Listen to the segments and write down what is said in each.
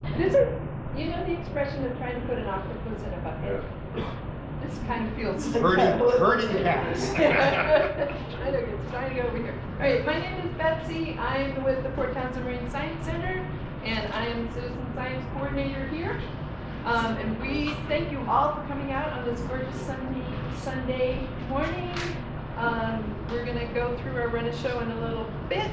This is, you know the expression of trying to put an octopus in a bucket? This kind of feels like Herding cats. Trying to get over here. All right, my name is Betsy. I'm with the Port Townsend Marine Science Center, and I am the Citizen Science Coordinator here. And we thank you all for coming out on this gorgeous Sunday morning. We're going to go through our run-a show in a little bit.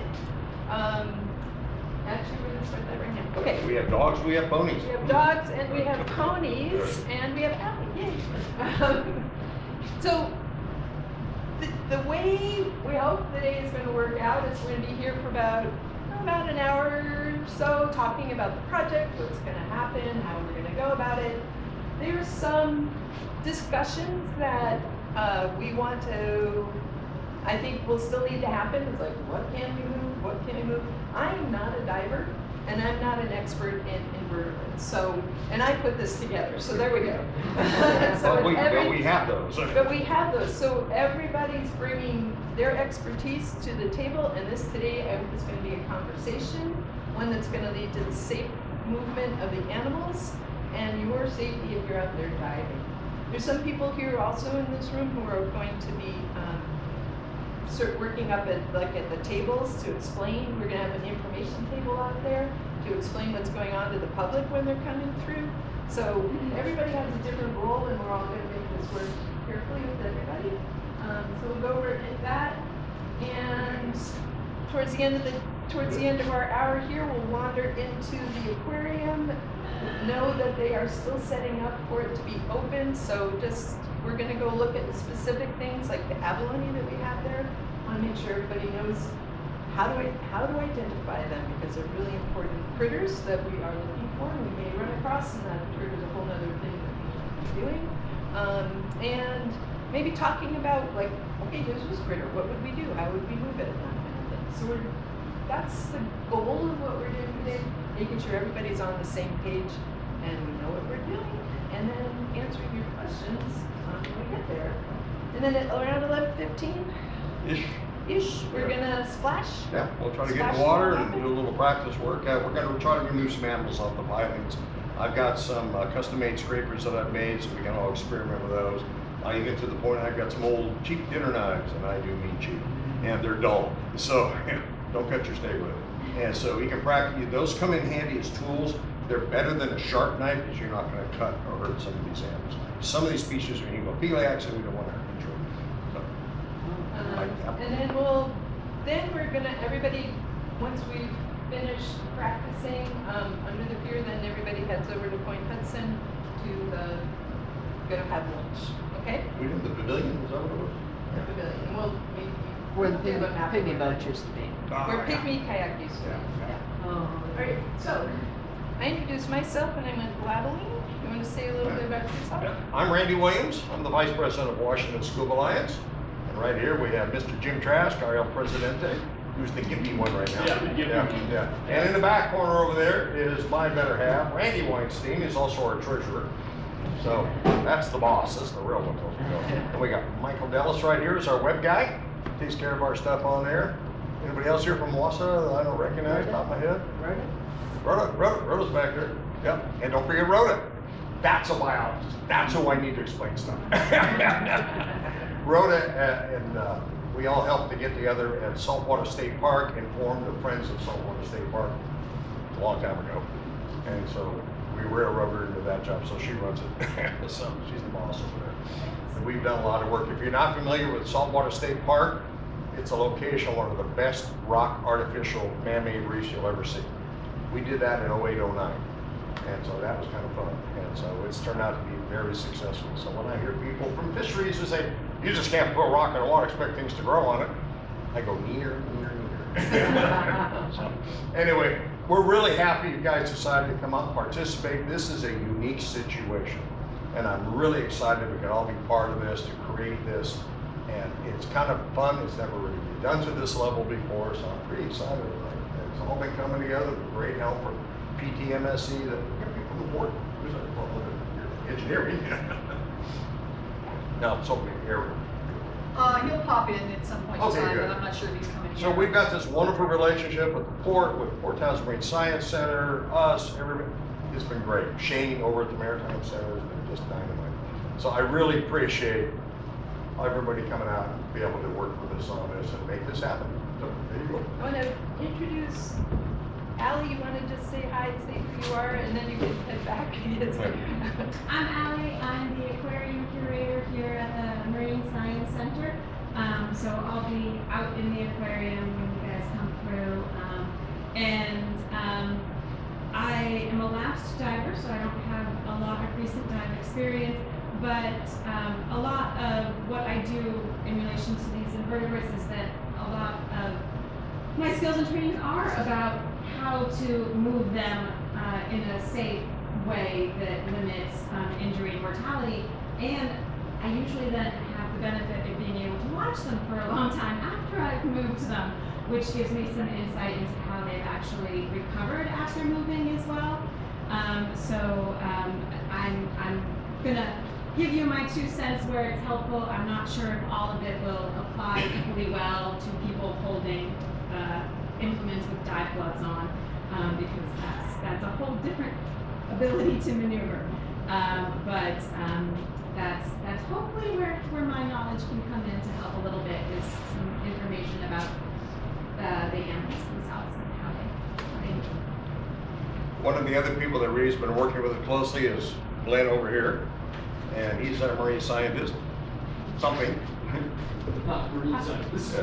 Actually, we're going to start that right now. Okay. We have dogs, we have ponies. We have dogs, and we have ponies, and we have Allie. Yay! So, the way we hope the day is going to work out is we're going to be here for about an hour or so talking about the project, what's going to happen, how we're going to go about it. There's some discussions that we want to, I think will still need to happen. It's like, what can we move? What can we move? I'm not a diver, and I'm not an expert in invertebrates. So, and I put this together. So there we go. But we have those. But we have those. So everybody's bringing their expertise to the table, and this today is going to be a conversation, one that's going to lead to the safe movement of the animals and your safety if you're out there diving. There's some people here also in this room who are going to be working up at the tables to explain. We're going to have an information table out there to explain what's going on to the public when they're coming through. So everybody has a different role, and we're all going to make this work carefully with everybody. So we'll go over that, and towards the end of our hour here, we'll wander into the aquarium. Know that they are still setting up for it to be open, so we're going to go look at specific things like the abalone that we have there. I want to make sure everybody knows how to identify them, because they're really important critters that we are looking for and we may run across, and that triggers a whole other thing that we should be doing. And maybe talking about, like, okay, here's this critter, what would we do? How would we move it? And that kind of thing. So that's the goal of what we're doing today, making sure everybody's on the same page and we know what we're doing, and then answering your questions when we get there. And then at around 11:15-ish, we're gonna splash. Yeah, we'll try to get in the water and do a little practice work. We're going to try to remove some animals off the pilings. I've got some custom-made scrapers that I've made, so we can all experiment with those. I get to the point I've got some old cheap dinner knives, and I do mean cheap, and they're dull, so don't cut your steak with it. And so you can practice. Those come in handy as tools. They're better than a sharp knife because you're not going to cut or hurt some of these animals. Some of these species are hemophilax, and we don't want to hurt them. And then we're gonna, everybody, once we've finished practicing under the pier, then everybody heads over to Point Hudson to gonna have lunch. Okay? We did the pavilion. Was that what it was? The pavilion. Well, Where the pygmy boat used to be. Where pygmy kayak used to be. Yeah. All right. So I introduced myself, and I went blabbling. You want to say a little bit about yourself? Yeah. I'm Randy Williams. I'm the Vice President of Washington Scuba Alliance. And right here we have Mr. Jim Trask, our El Presidente, who's the gimpy one right now. Yeah. And in the back corner over there is my better half, Randy Weinstein, is also our treasurer. So that's the boss. That's the real one. And we got Michael Dellis right here is our web guy. Takes care of our stuff on there. Anybody else here from Wausau that I don't recognize top of my head? Rhoda's back there. Yep. And don't forget Rhoda. That's a biologist. That's who I need to explain stuff. Rhoda and we all helped to get together at Saltwater State Park and formed the Friends of Saltwater State Park a long time ago. And so we railroaded her into that job, so she runs it. So she's the boss over there. And we've done a lot of work. If you're not familiar with Saltwater State Park, it's a location, one of the best rock artificial man-made reefs you'll ever see. We did that in 08-09. And so that was kind of fun. And so it's turned out to be very successful. So when I hear people from fisheries who say, you just can't put a rock in the water, expect things to grow on it, I go near. So anyway, we're really happy you guys decided to come out and participate. This is a unique situation. And I'm really excited we can all be part of this, to create this. And it's kind of fun. It's never really been done to this level before. So I'm pretty excited about it. It's all been coming together with great help from PTMSC, that from the board. Who's that? Engineering. No, so Ariel. He'll pop in at some point in Okay, time, good. but I'm not sure if he's coming here. So we've got this wonderful relationship with the port, with Port Townsend Marine Science Center, us, everybody. it's been great. Shane over at the Maritime Center has been just dynamite. So I really appreciate everybody coming out and be able to work with us on this and make this happen. So there you go. I want to introduce Allie. You want to just say hi, say who you are, and then you can head back. I'm Allie. I'm the aquarium curator here at the Marine Science Center. So I'll be out in the aquarium when you guys come through. I am a lapsed diver, so I don't have a lot of recent dive experience, but a lot of what I do in relation to these invertebrates is that a lot of my skills and trainings are about how to move them in a safe way that limits injury and mortality. And I usually then have the benefit of being able to watch them for a long time after I've moved them, which gives me some insight into how they've actually recovered after moving as well. I'm gonna give you my 2 cents where it's helpful. I'm not sure if all of it will apply equally well to people holding implements with dive gloves on, because that's a whole different ability to maneuver. That's hopefully where my knowledge can come in to help a little bit, is some information about the animals themselves and how they move. One of the other people that Ree's been working with closely is Glenn over here, and he's our marine scientist, something. Not marine scientist.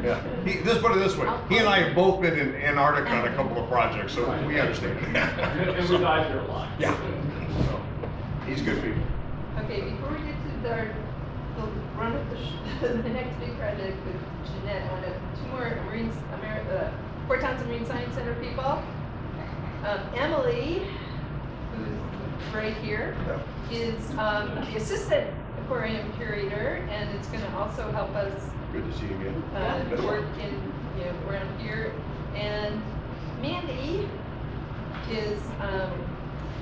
Yeah. Let's put it this way, he and I have both been in Antarctica on a couple of projects, so we understand. And we dive there a lot. Yeah. So, he's good people. Okay, before we get to the run of the next big project with Jeanette, I want to 2 more Port Townsend Marine Science Center people. Emily, who's right here, is the assistant aquarium curator, and it's going to also help us Good to see you again. work around here. And Mandy is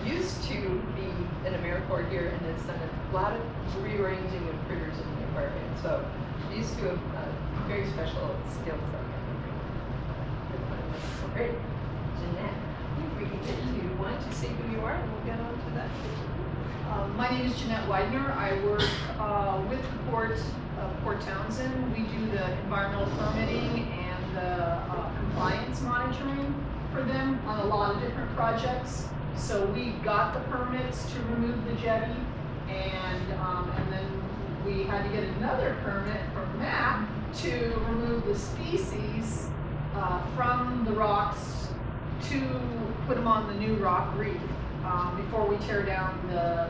used to be an AmeriCorps here and has done a lot of rearranging of critters in the aquarium. So she used to have a very special skill set. Great. Jeanette, we can get to, why don't you say who you are and we'll get on to that. My name is Jeanette Widener. I work with the Port of Port Townsend. We do the environmental permitting and the compliance monitoring for them on a lot of different projects. So we got the permits to remove the jetty, and then we had to get another permit from Matt to remove the species from the rocks to put them on the new rock reef before we tear down the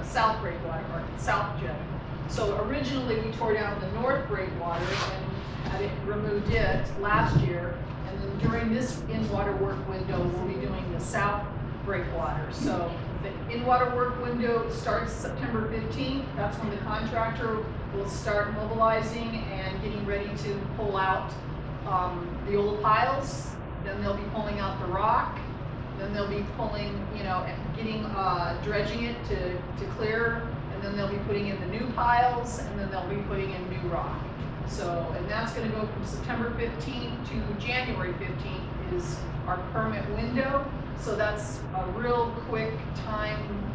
south breakwater or south jetty. So originally we tore down the north breakwater and had removed it last year, and then during this in-water work window we'll be doing the south breakwater. So the in-water work window starts September 15th. That's when the contractor will start mobilizing and getting ready to pull out the old piles. Then they'll be pulling out the rock. Then they'll be pulling, dredging it to clear, and then they'll be putting in the new piles, and then they'll be putting in new rock. So, and that's gonna go from September 15th to January 15th is our permit window. So that's a real quick time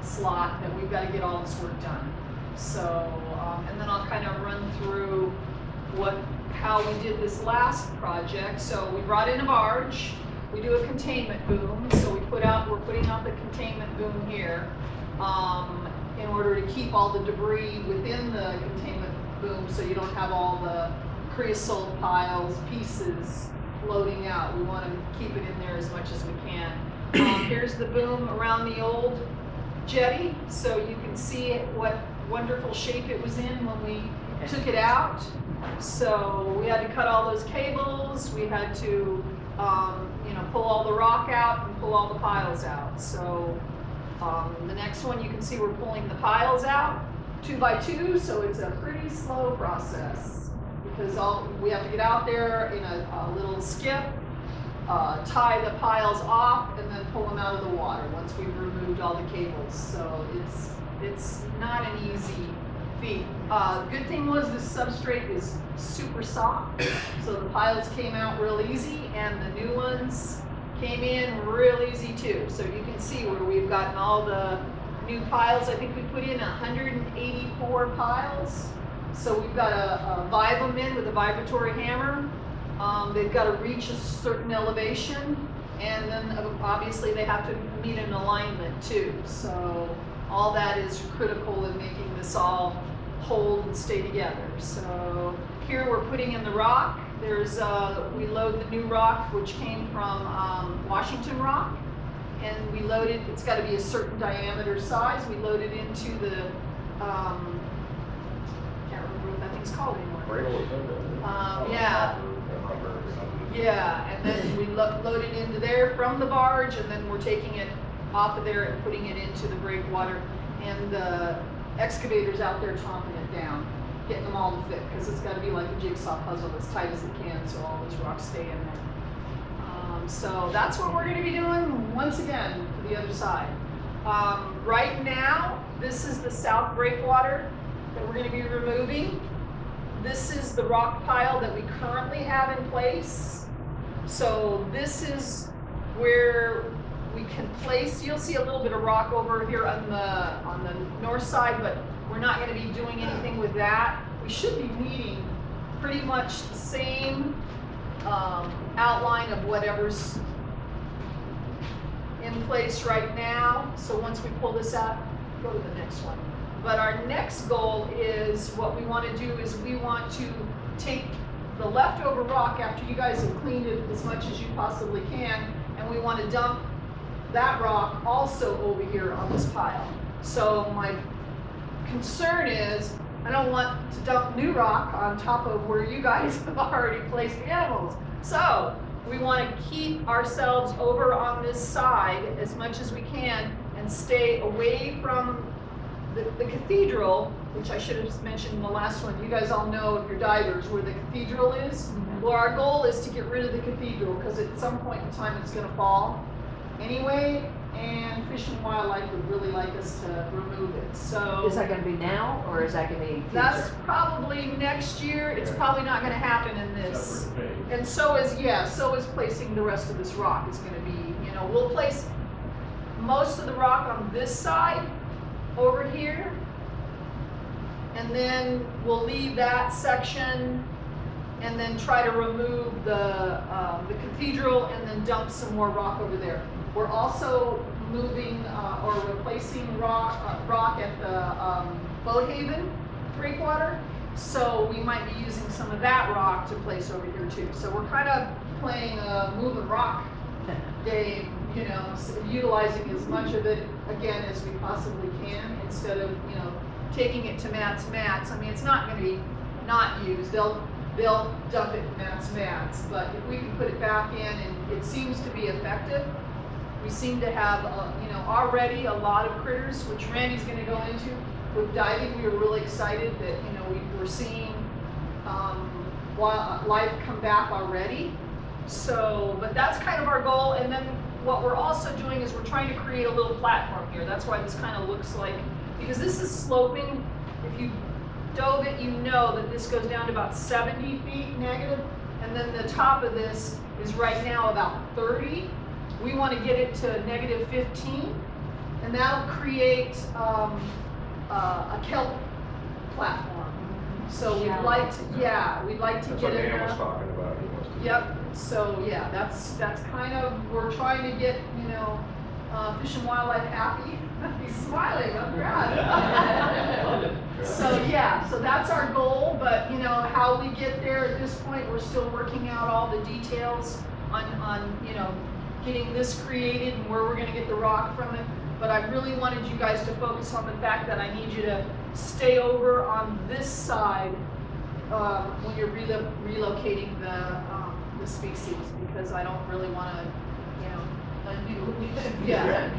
slot that we've got to get all this work done. So, and then I'll kind of run through how we did this last project. So we brought in a barge, we do a containment boom. So we're putting out the containment boom here in order to keep all the debris within the containment boom, so you don't have all the creosote piles, pieces floating out. We want to keep it in there as much as we can. Here's the boom around the old jetty, so you can see what wonderful shape it was in when we took it out. So we had to cut all those cables, we had to pull all the rock out and pull all the piles out. So the next one you can see we're pulling the piles out 2 by 2, so it's a pretty slow process because we have to get out there in a little skiff, tie the piles off, and then pull them out of the water once we've removed all the cables. So it's not an easy feat. Good thing was this substrate is super soft, so the piles came out real easy, and the new ones came in real easy too. So you can see where we've gotten all the new piles. I think we put in 184 piles. So we've got a vibe them in with a vibratory hammer. They've got to reach a certain elevation, and then obviously they have to meet an alignment too. So all that is critical in making this all hold and stay together. So here we're putting in the rock. There's we load the new rock, which came from Washington rock, and we load it. It's got to be a certain diameter size. We load it into the can't remember what that thing's called anymore. Yeah. Yeah, and then we load it into there from the barge, and then we're taking it off of there and putting it into the breakwater, and the excavator's out there chomping it down, getting them all to fit, because it's got to be like a jigsaw puzzle as tight as it can, so all those rocks stay in there. So that's what we're going to be doing once again to the other side. Right now, this is the south breakwater that we're going to be removing. This is the rock pile that we currently have in place. So this is where we can place, you'll see a little bit of rock over here on the north side, but we're not going to be doing anything with that. We should be meeting pretty much the same outline of whatever's in place right now. So once we pull this out, go to the next one. But our next goal is, what we want to do is we want to take the leftover rock after you guys have cleaned it as much as you possibly can, and we want to dump that rock also over here on this pile. So my concern is, I don't want to dump new rock on top of where you guys have already placed animals. So we want to keep ourselves over on this side as much as we can and stay away from the cathedral, which I should have mentioned in the last one. You guys all know, if you're divers, where the cathedral is. Mm-hmm. Well, our goal is to get rid of the cathedral, because at some point in time it's going to fall anyway, and Fish and Wildlife would really like us to remove it. So is that going to be now, or is that going to be future? That's probably next year. It's probably not going to happen in this. And so is placing the rest of this rock is going to be, we'll place most of the rock on this side over here, and then we'll leave that section and then try to remove the cathedral and then dump some more rock over there. We're also moving or replacing rock at the Boathaven breakwater, so we might be using some of that rock to place over here too. So we're kind of playing a move and rock game, utilizing as much of it again as we possibly can, instead of taking it to Matt's mats. I mean, it's not going to be not used. They'll dump it in Matt's mats, but if we can put it back in, and it seems to be effective. We seem to have already a lot of critters, which Randy's going to go into with diving. We were really excited that we were seeing life come back already. So, but that's kind of our goal. And then what we're also doing is we're trying to create a little platform here. That's why this kind of looks like, because this is sloping. If you dove it, you know that this goes down to about 70 feet negative, and then the top of this is right now about 30. We want to get it to negative 15, and that'll create a kelp platform. So we'd like to, we'd like to That's get what it. Dan was talking about. He wants to. Yep. So yeah, that's kind of, we're trying to get Fish and Wildlife happy. He's smiling. I'm glad. So so that's our goal. But how we get there at this point, we're still working out all the details on getting this created and where we're going to get the rock from it. But I really wanted you guys to focus on the fact that I need you to stay over on this side when you're relocating the species, because I don't really want to, undo. Yeah.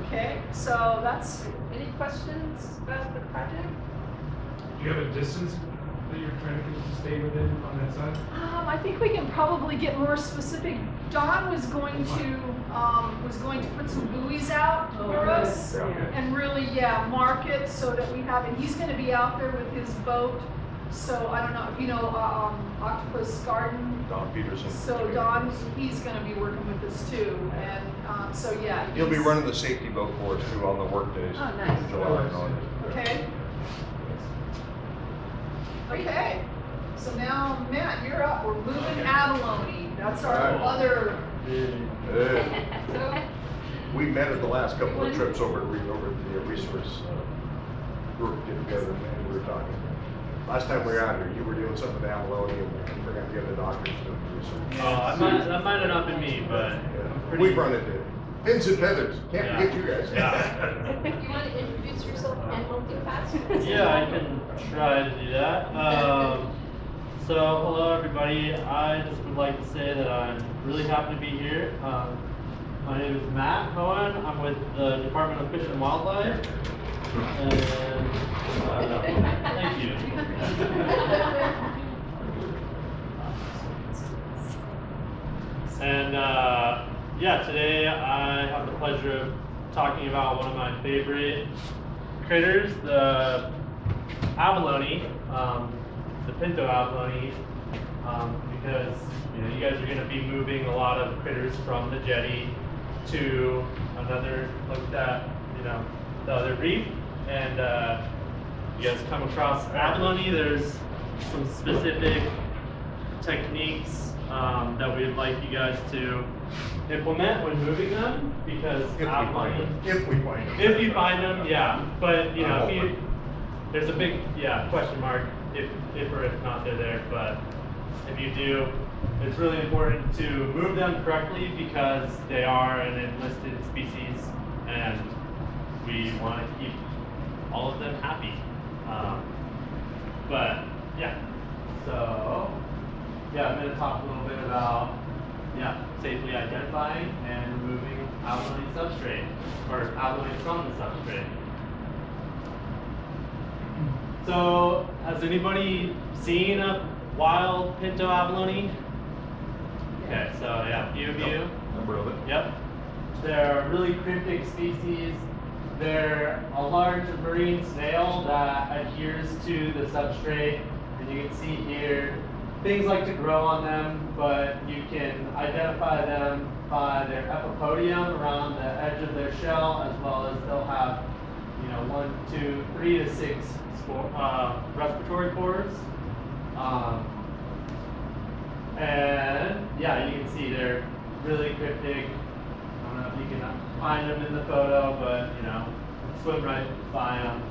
Okay. So that's. Any questions about the project? Do you have a distance that you're trying to stay within on that side? I think we can probably get more specific. Don was going to put some buoys out for us, Okay. and really mark it so that we have it. He's going to be out there with his boat, So I don't know if you know Octopus Garden. Don Peterson. So Don, he's going to be working with us too, and so yeah. He'll be he's- running the safety boat for us too on the work days. Oh, nice. in July and August. Okay. Okay. So now, Matt, you're up. We're moving abalone. That's our Alright. other. Uh, We met at the last couple of trips over at the resource group, get together, and we were talking. Last time we were out here, you were doing something with abalone, and we forgot the other doctors doing the research. That might have not been me, but Yeah. We've run into it. Pins and feathers, can't Yeah. forget you guys. Yeah. You want to introduce yourself and multitask? yeah, I can try to do that. So hello everybody. I just would like to say that I'm really happy to be here. My name is Matt Cohen. I'm with the Department of Fish and Wildlife. And thank you. And yeah, today I have the pleasure of talking about one of my favorite critters, the abalone, the pinto abalone, because you guys are going to be moving a lot of critters from the jetty to another, like that, the other reef, and you guys come across abalone. There's some specific techniques that we'd like you guys to implement when moving them, because If we find them. if you find them, yeah. But I'm if you, hoping. there's a big question mark if or if not they're there. But if you do, it's really important to move them correctly because they are an enlisted species, and we want to keep all of them happy. But yeah, so yeah, I'm going to talk a little bit about safely identifying and removing abalone substrate, or abalone from the substrate. So, has anybody seen a wild pinto abalone? Okay, so yeah, a few of you. Number of it. Yep. They're a really cryptic species. They're a large marine snail that adheres to the substrate, and you can see here things like to grow on them, but you can identify them by their epipodium around the edge of their shell, as well as they'll have 1, 2, 3 to 6 respiratory pores. And yeah, you can see they're really cryptic. I don't know if you can find them in the photo, but swim right by them.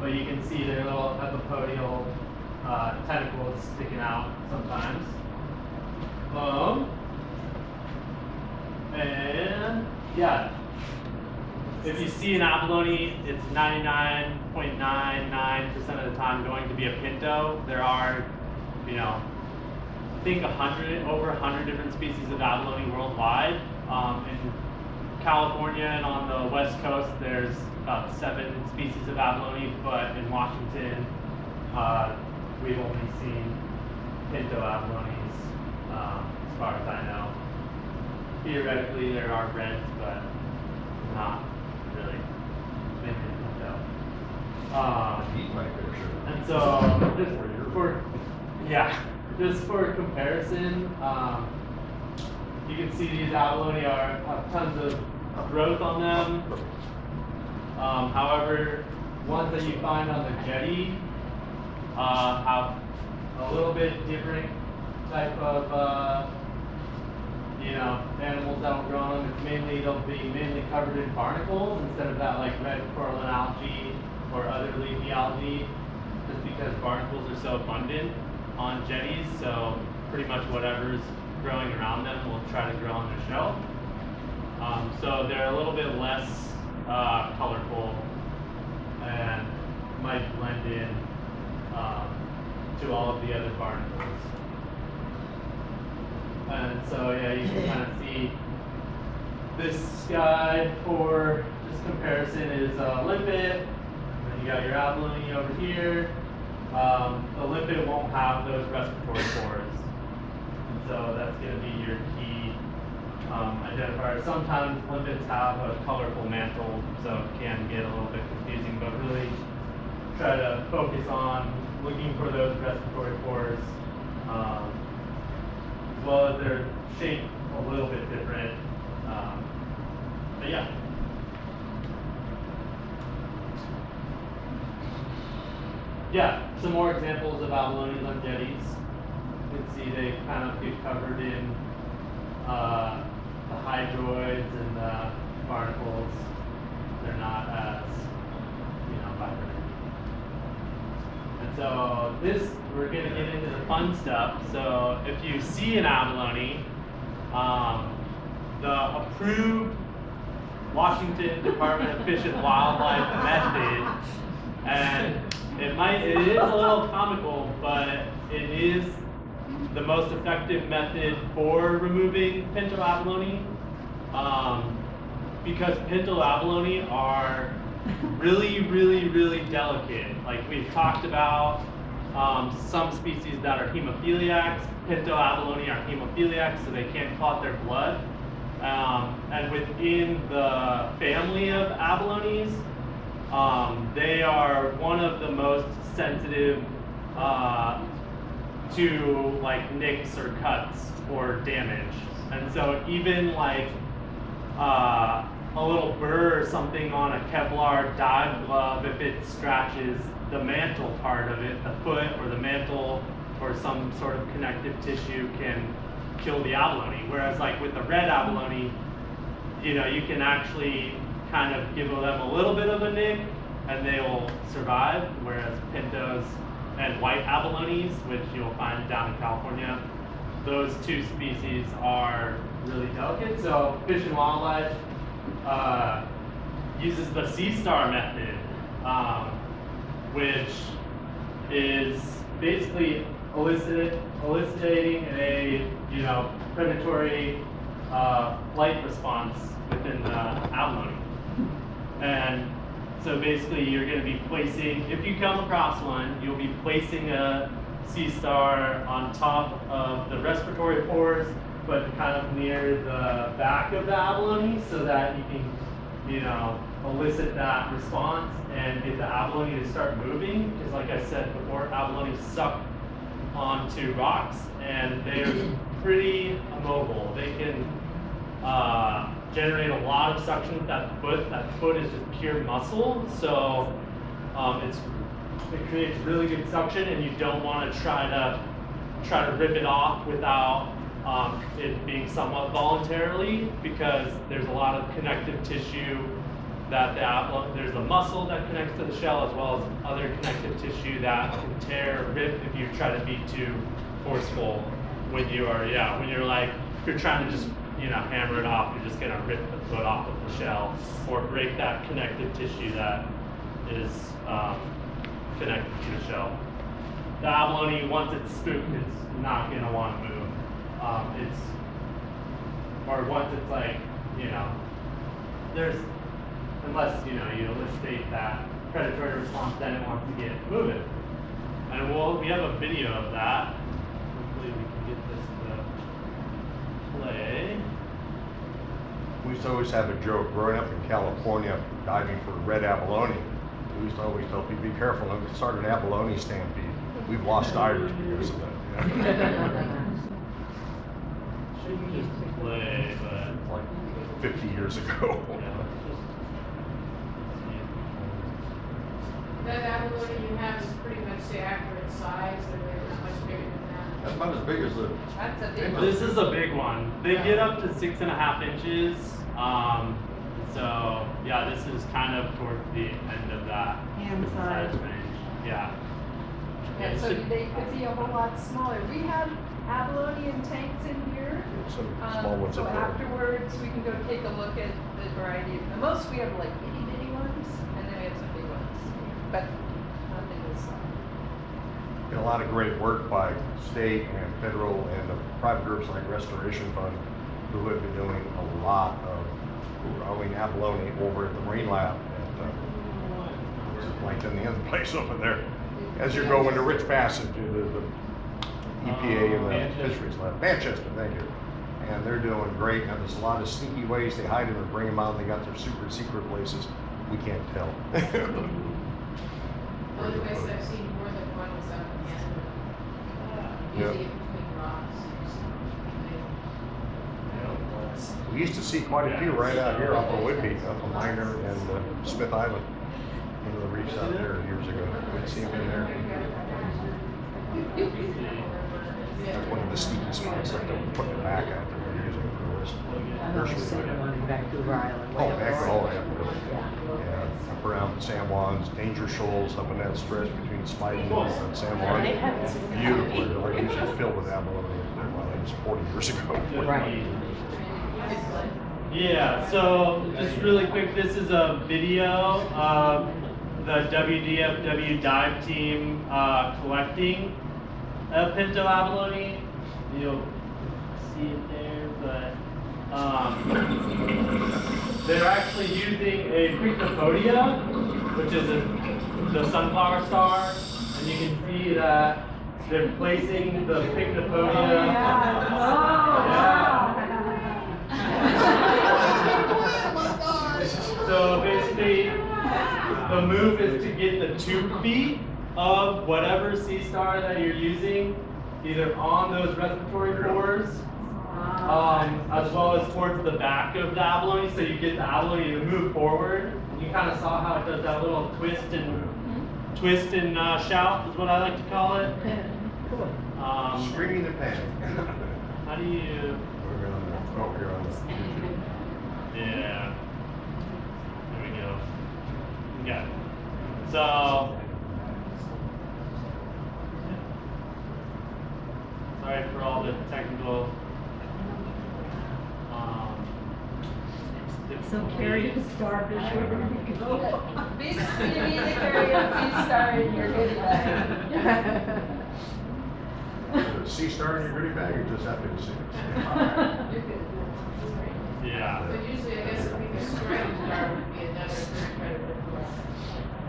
But you can see their little epipodial tentacles sticking out sometimes. And yeah, if you see an abalone, it's 99.99% of the time going to be a pinto. There are, I think over 100 different species of abalone worldwide. In California and on the West Coast, there's about 7 species of abalone, but in Washington, we've only seen pinto abalones, as far as I know. Theoretically, there are reds, but not really big pinto. Eat my picture. And so, just for comparison, you can see these abalone have tons of growth on them. However, ones that you find on the jetty have a little bit different type of animals that will grow on them. They'll be mainly covered in barnacles instead of that like red coralline algae or other leafy algae, just because barnacles are so abundant on jetties. So pretty much whatever's growing around them will try to grow on their shell. So they're a little bit less colorful and might blend in to all of the other barnacles. And so yeah, you can kind of see this guy for just comparison is limpet. And then you got your abalone over here. The limpet won't have those respiratory pores. And so that's going to be your key identifier. Sometimes limpets have a colorful mantle, so it can get a little bit confusing, but really try to focus on looking for those respiratory pores, as well as their shape a little bit different. But yeah. Yeah, some more examples of abalones on jetties. You can see they kind of get covered in the hydroids and the barnacles. They're not as, vibrant. And so we're gonna get into the fun stuff. So if you see an abalone, the approved Washington Department of Fish and Wildlife method, and it is a little comical, but it is the most effective method for removing pinto abalone, because pinto abalone are really, really, really delicate. Like we've talked about some species that are hemophiliacs. Pinto abalone are hemophiliacs, so they can't clot their blood. And within the family of abalones, they are one of the most sensitive to like nicks or cuts or damage. And so even like a little burr or something on a Kevlar dive glove, if it scratches the mantle part of it, the foot or the mantle or some sort of connective tissue, can kill the abalone. Whereas like with the red abalone, you can actually kind of give them a little bit of a nick and they will survive. Whereas pintos and white abalones, which you'll find down in California, those two species are really delicate. So Fish and Wildlife uses the C-star method, which is basically eliciting a predatory flight response within the abalone. And so basically you're going to be placing, if you come across one, you'll be placing a C-star on top of the respiratory pores, but kind of near the back of the abalone, so that you can, elicit that response and get the abalone to start moving. Because like I said before, abalone suck onto rocks and they're pretty immobile. They can generate a lot of suction with that foot. That foot is just pure muscle, so it creates really good suction, and you don't want to try to rip it off without it being somewhat voluntarily, because there's a lot of connective tissue that there's a muscle that connects to the shell, as well as other connective tissue that can tear or rip if you try to be too forceful. When you're trying to just hammer it off, you're just gonna rip the foot off of the shell or break that connective tissue that is connected to the shell. The abalone, once it's spooked, it's not gonna want to move. Once it's like, unless you elicit that predatory response, then it wants to get moving. And we have a video of that. Hopefully we can get this to play. We used to always have a joke growing up in California, diving for red abalone. We used to always tell people, be careful, don't start an abalone stampede. We've lost divers because of that. Shouldn't just play, but Like 50 years ago. That abalone you have is pretty much the accurate size, and they're not much bigger than that. That's about as big as the. That's a big one. This is a big one. They get up to 6.5 inches. So yeah, this is kind of towards the end of that size range. Yeah. Yeah, so they could be a whole lot smaller. We have abalone in tanks in here. Some small ones So up there. afterwards, we can go take a look at the variety. The most we have like itty bitty ones, and then we have some big ones, but nothing this size. And a lot of great work by state and federal and the private groups like Restoration Fund, who have been doing a lot of growing abalone over at the Marine Lab at Plankton, the other place over there. As you're going to Rich Passage, the EPA and the Fisheries Lab, Manchester, thank you. And they're doing great. Now there's a lot of sneaky ways they hide them and bring them out. They got their super secret places. We can't tell. The only place I've seen more than one was using it between rocks. We used to see quite a few right out here off of Whitby, up on Minor and Smith Island. One of the reefs out there years ago. We'd see them in there. That's one of the sneaky spots that they're putting it back out there. They're using it for this. Same one in Vancouver Island. Oh, back all the way up Yeah. there. Yeah, up around San Juan's, Danger Shoals, up in that stretch between Spidey and San Juan. Beautiful. They're usually filled with abalone. Well, that was 40 years ago. Right. Yeah, so just really quick, this is a video of the WDFW dive team collecting a pinto abalone. You'll see it there, but they're actually using a Pycnopodia, which is the sunflower star, and you can see that they're placing the Pycnopodia. So basically, the move is to get the tube feet of whatever sea star that you're using, either on those respiratory pores, as well as towards the back of the abalone, so you get the abalone to move forward. You kind of saw how it does that little twist and shout is what I like to call it. Screaming in panic. How do you? Oh, you're on the. Yeah. There we go. Okay. So. Sorry for all the technical. So carry a starfish wherever you go. Basically, you need to carry a sea star in your goodie bag. Sea star in your goodie bag, or just happy to see it? Yeah. But usually, I guess, a striped star would be another good predator for us.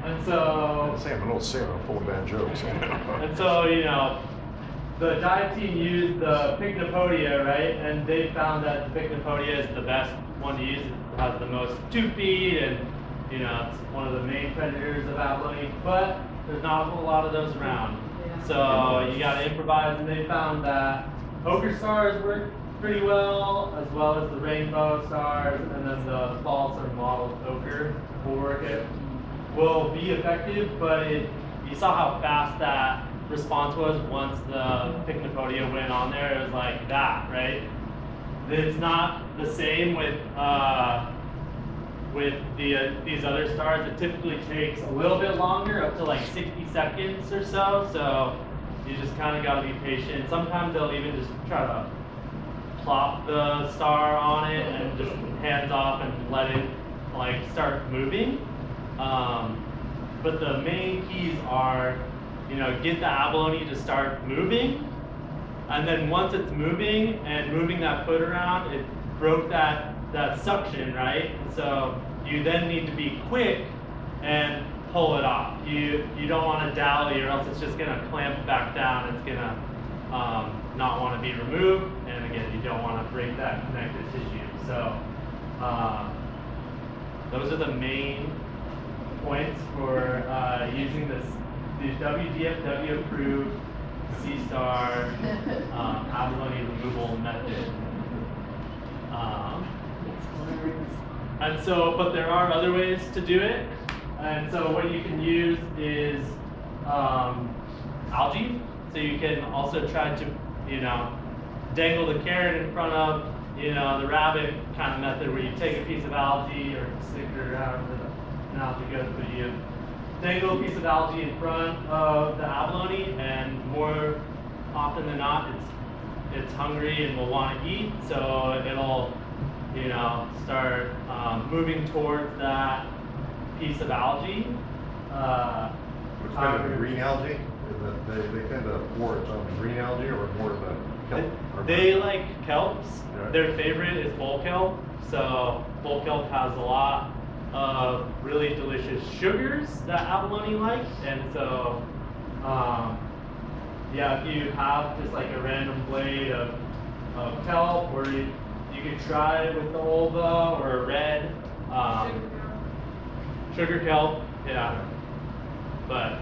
And so. Say I'm an old sailor full of bad jokes. And so, the dive team used the Pycnopodia, right? And they found that the Pycnopodia is the best one to use. It has the most tube feet, and it's one of the main predators of abalone. But there's not a whole lot of those around. So you got to improvise. And they found that ochre stars work pretty well as the rainbow stars, and then the false or mottled ochre will be effective. But you saw how fast that response was once the Pycnopodia went on there. It was like that, right? It's not the same with these other stars. It typically takes a little bit longer, up to like 60 seconds or so. So you just kind of got to be patient. Sometimes they'll even just try to plop the star on it and just hands off and let it like start moving. But the main keys are, get the abalone to start moving, and then once it's moving and moving that foot around, it broke that suction, right? And so you then need to be quick and pull it off. You don't want to dally, or else it's just gonna clamp back down. It's gonna not want to be removed, and again, you don't want to break that connective tissue. So those are the main points for using the WDFW approved Sea Star abalone removal method. And so, but there are other ways to do it. And so what you can use is algae. So you can also try to, dangle the carrot in front of, the rabbit kind of method, where you take a piece of algae or sticker, however the analogy goes, but you dangle a piece of algae in front of the abalone, and more often than not, it's hungry and will want to eat, so it'll, start moving towards that piece of algae. Which kind of green algae? They tend to pour it on the green algae or more of the kelp? They like kelps. Yeah. Their favorite is bull kelp. So bull kelp has a lot of really delicious sugars that abalone like, and so if you have just like a random blade of kelp, or you could try it with the ulva or a red sugar kelp, yeah. But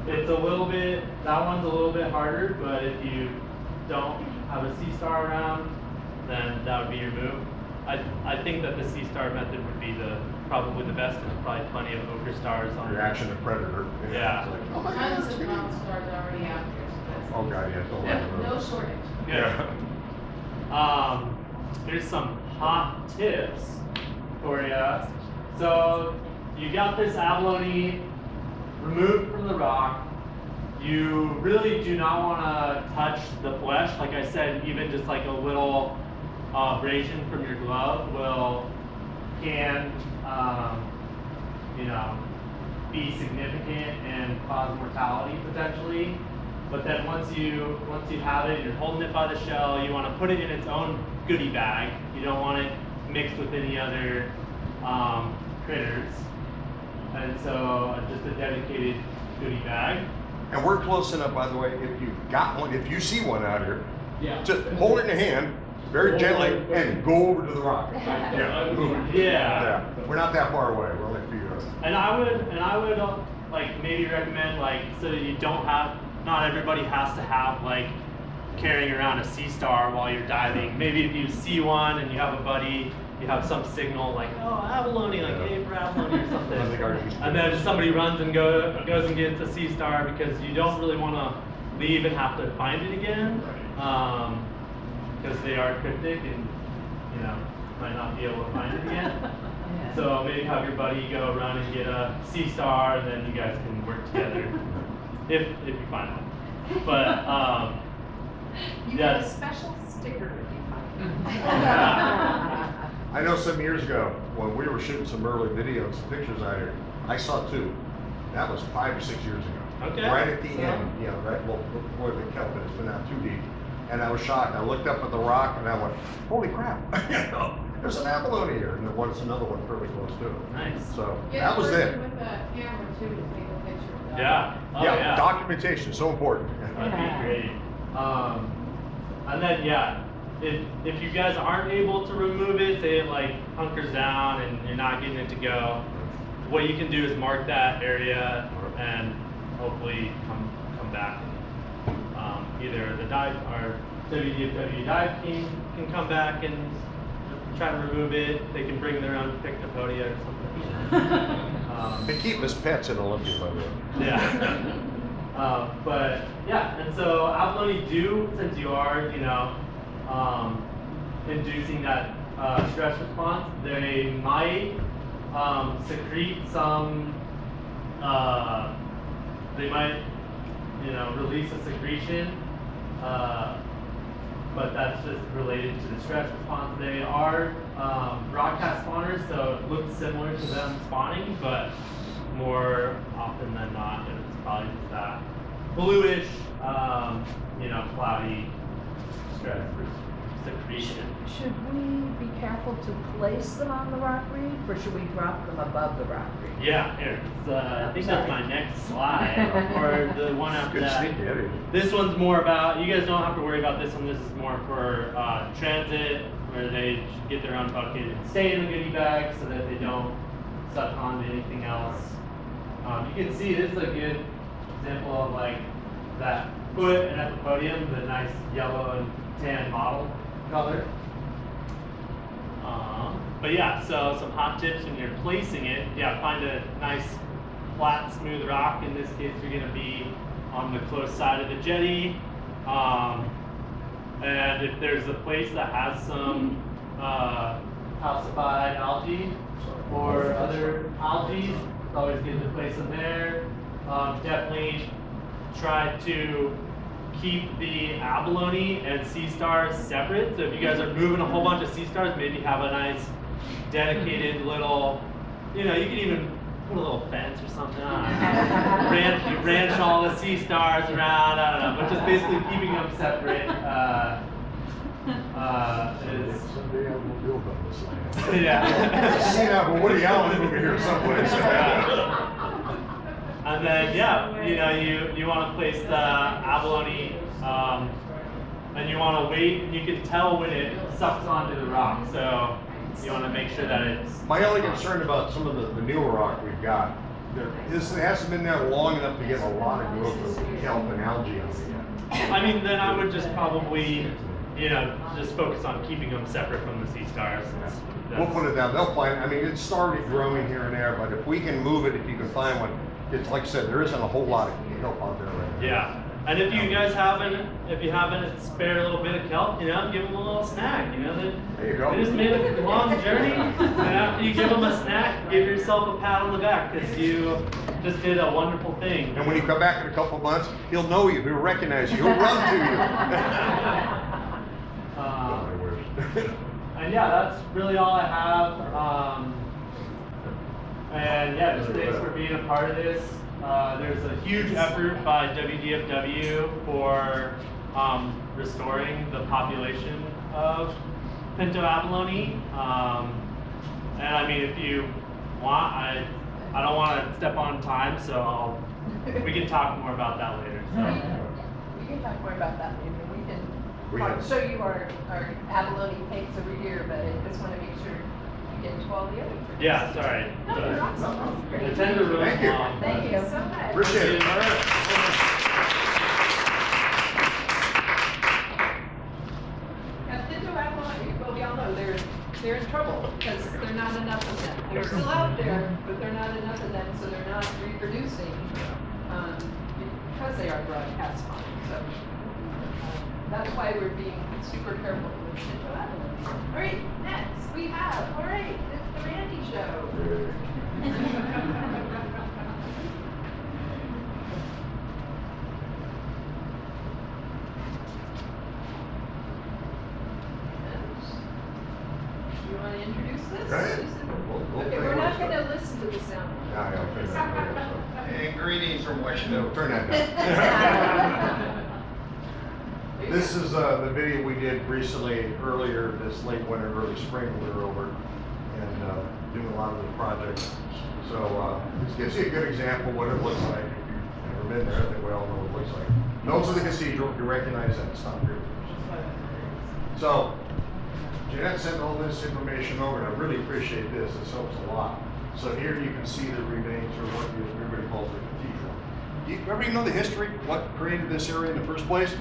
it's a little bit, that one's a little bit harder, but if you don't have a C-star around, then that would be your move. I think that the C-star method would be probably the best. There's probably plenty of ochre stars on Reaction to predator. Yeah. It's like, Tons of rock stars already out there, so that's. oh god, yeah, don't Yeah. let them No know. shortage. Yeah. Here's some hot tips for you. So you got this abalone removed from the rock. You really do not want to touch the flesh. Like I said, even just like a little abrasion from your glove can be significant and cause mortality potentially. But then once you have it, you're holding it by the shell, you want to put it in its own goodie bag. You don't want it mixed with any other critters. And so just a dedicated goodie bag. And we're close enough, by the way, if you've got one, if you see one out here, Yeah. just hold it in your hand, very gently, and go over to the rock. Yeah. Move it. Yeah. We're not that far away, we're only a few yards. And I would like maybe recommend like so that you don't have, not everybody has to have like carrying around a sea star while you're diving. Maybe if you see one and you have a buddy, you have some signal like, oh, abalone, like hey for abalone or something. I think ours used to And be. then somebody runs and goes and gets a sea star because you don't really want to leave and have to find it again. Because they are cryptic and might not be able to find it again. So maybe have your buddy go run and get a sea star, and then you guys can work together if you find one. But You yeah. get a special sticker if you find it. I know some years ago, when we were shooting some early videos, some pictures out here, I saw two. That was 5 or 6 years ago. Okay. Right at the end, right, well, before the kelp, it's been out too deep. And I was shocked. I looked up at the rock and I went, holy crap, there's an abalone here. And there was another one fairly close to it. Nice. So Get that a was person it. with a camera too to take a picture of that. Yeah. Oh, Yeah, documentation, so important. That'd be great. And then if you guys aren't able to remove it, say it like hunkers down and you're not getting it to go, what you can do is mark that area and hopefully come back. Either the dive or WDFW dive team can come back and try to remove it. They can bring their own pictopodia or something. They keep them as pets in Olympia, by the way. Yeah. But yeah, and so abalone do, since you are, inducing that stress response, they might secrete some, they might, release a secretion, but that's just related to the stress response. They are broadcast spawners, so it looks similar to them spawning, but more often than not, it's probably just that bluish, cloudy stress secretion. Should we be careful to place them on the rock reef, or should we drop them above the rock reef? Yeah, here. I think that's my next slide, or the one after Good that. sneaky, Eddie. This one's more about, you guys don't have to worry about this one. This is more for transit, where they get their own bucket and stay in the goodie bag so that they don't suck on to anything else. You can see this is a good example of like that foot and at the podium, the nice yellow and tan model color. But yeah, so some hot tips when you're placing it. Yeah, find a nice flat, smooth rock. In this case, you're gonna be on the close side of the jetty. And if there's a place that has some calcified algae or other algae, it's always good to place them there. Definitely try to keep the abalone and sea stars separate. So if you guys are moving a whole bunch of sea stars, maybe have a nice dedicated little, you can even put a little fence or something on. Ranch all the sea stars around, I don't know, but just basically keeping them separate. Someday I will build on this land. Yeah. See now, but Woody Allen movie here someplace. And then you want to place the abalone, and you want to wait. And you can tell when it sucks onto the rock, so you want to make sure that it's. My only concern about some of the newer rock we've got, It hasn't been there long enough to get a lot of growth of kelp and algae on it yet. I mean, then I would just probably, you know, just focus on keeping them separate from the sea stars. We'll put it down, they'll find, I mean, it's started growing here and there, but if we can move it, if you can find one, it's like I said, there isn't a whole lot of kelp out there right now. Yeah, and if you guys if you haven't spared a little bit of kelp, you know, give them a little snack, you know. There you go. They just made a long journey, and after you give them a snack, give yourself a pat on the back, because you just did a wonderful thing. And when you come back in a couple of months, he'll know you, he'll recognize you, he'll run to you. And yeah, that's really all I have. And yeah, just thanks for being a part of this. There's a huge effort by WDFW for restoring the population of pinto abalone. And I mean, if you want, I don't want to step on time, so we can talk more about that later. We can talk more about that later. We have- Show you our abalone cakes over here, but I just want to make sure you get to all the other trees. Yeah, sorry. No, you're awesome. That's great. The tender room. Thank you. Thank you so much. Appreciate it. Now, pinto abalone, well, we all know they're in trouble because there's not enough of them. They're still out there, but they're not enough of them, so they're not reproducing because they are broadcast fine. So that's why we're being super careful with pinto abalone. All right, next we have, all right, it's the Randy Show. You want to introduce this? Go ahead. We'll Okay, play we're not one going to listen to the sound. Yeah, I'll turn that down. And greetings from Washington. Turn that down. This is the video we did recently, earlier this late winter, early spring, we were over and doing a lot of the projects. So this gives you a good example of what it looks like. If you've never been there, I think we all know what it looks like. Those are the cathedral, you recognize that, it's not here. So Jeanette sent all this information over, and I really appreciate this, this helps a lot. So here you can see the remains, or what everybody calls the cathedral. Everybody know the history, what created this area in the first place?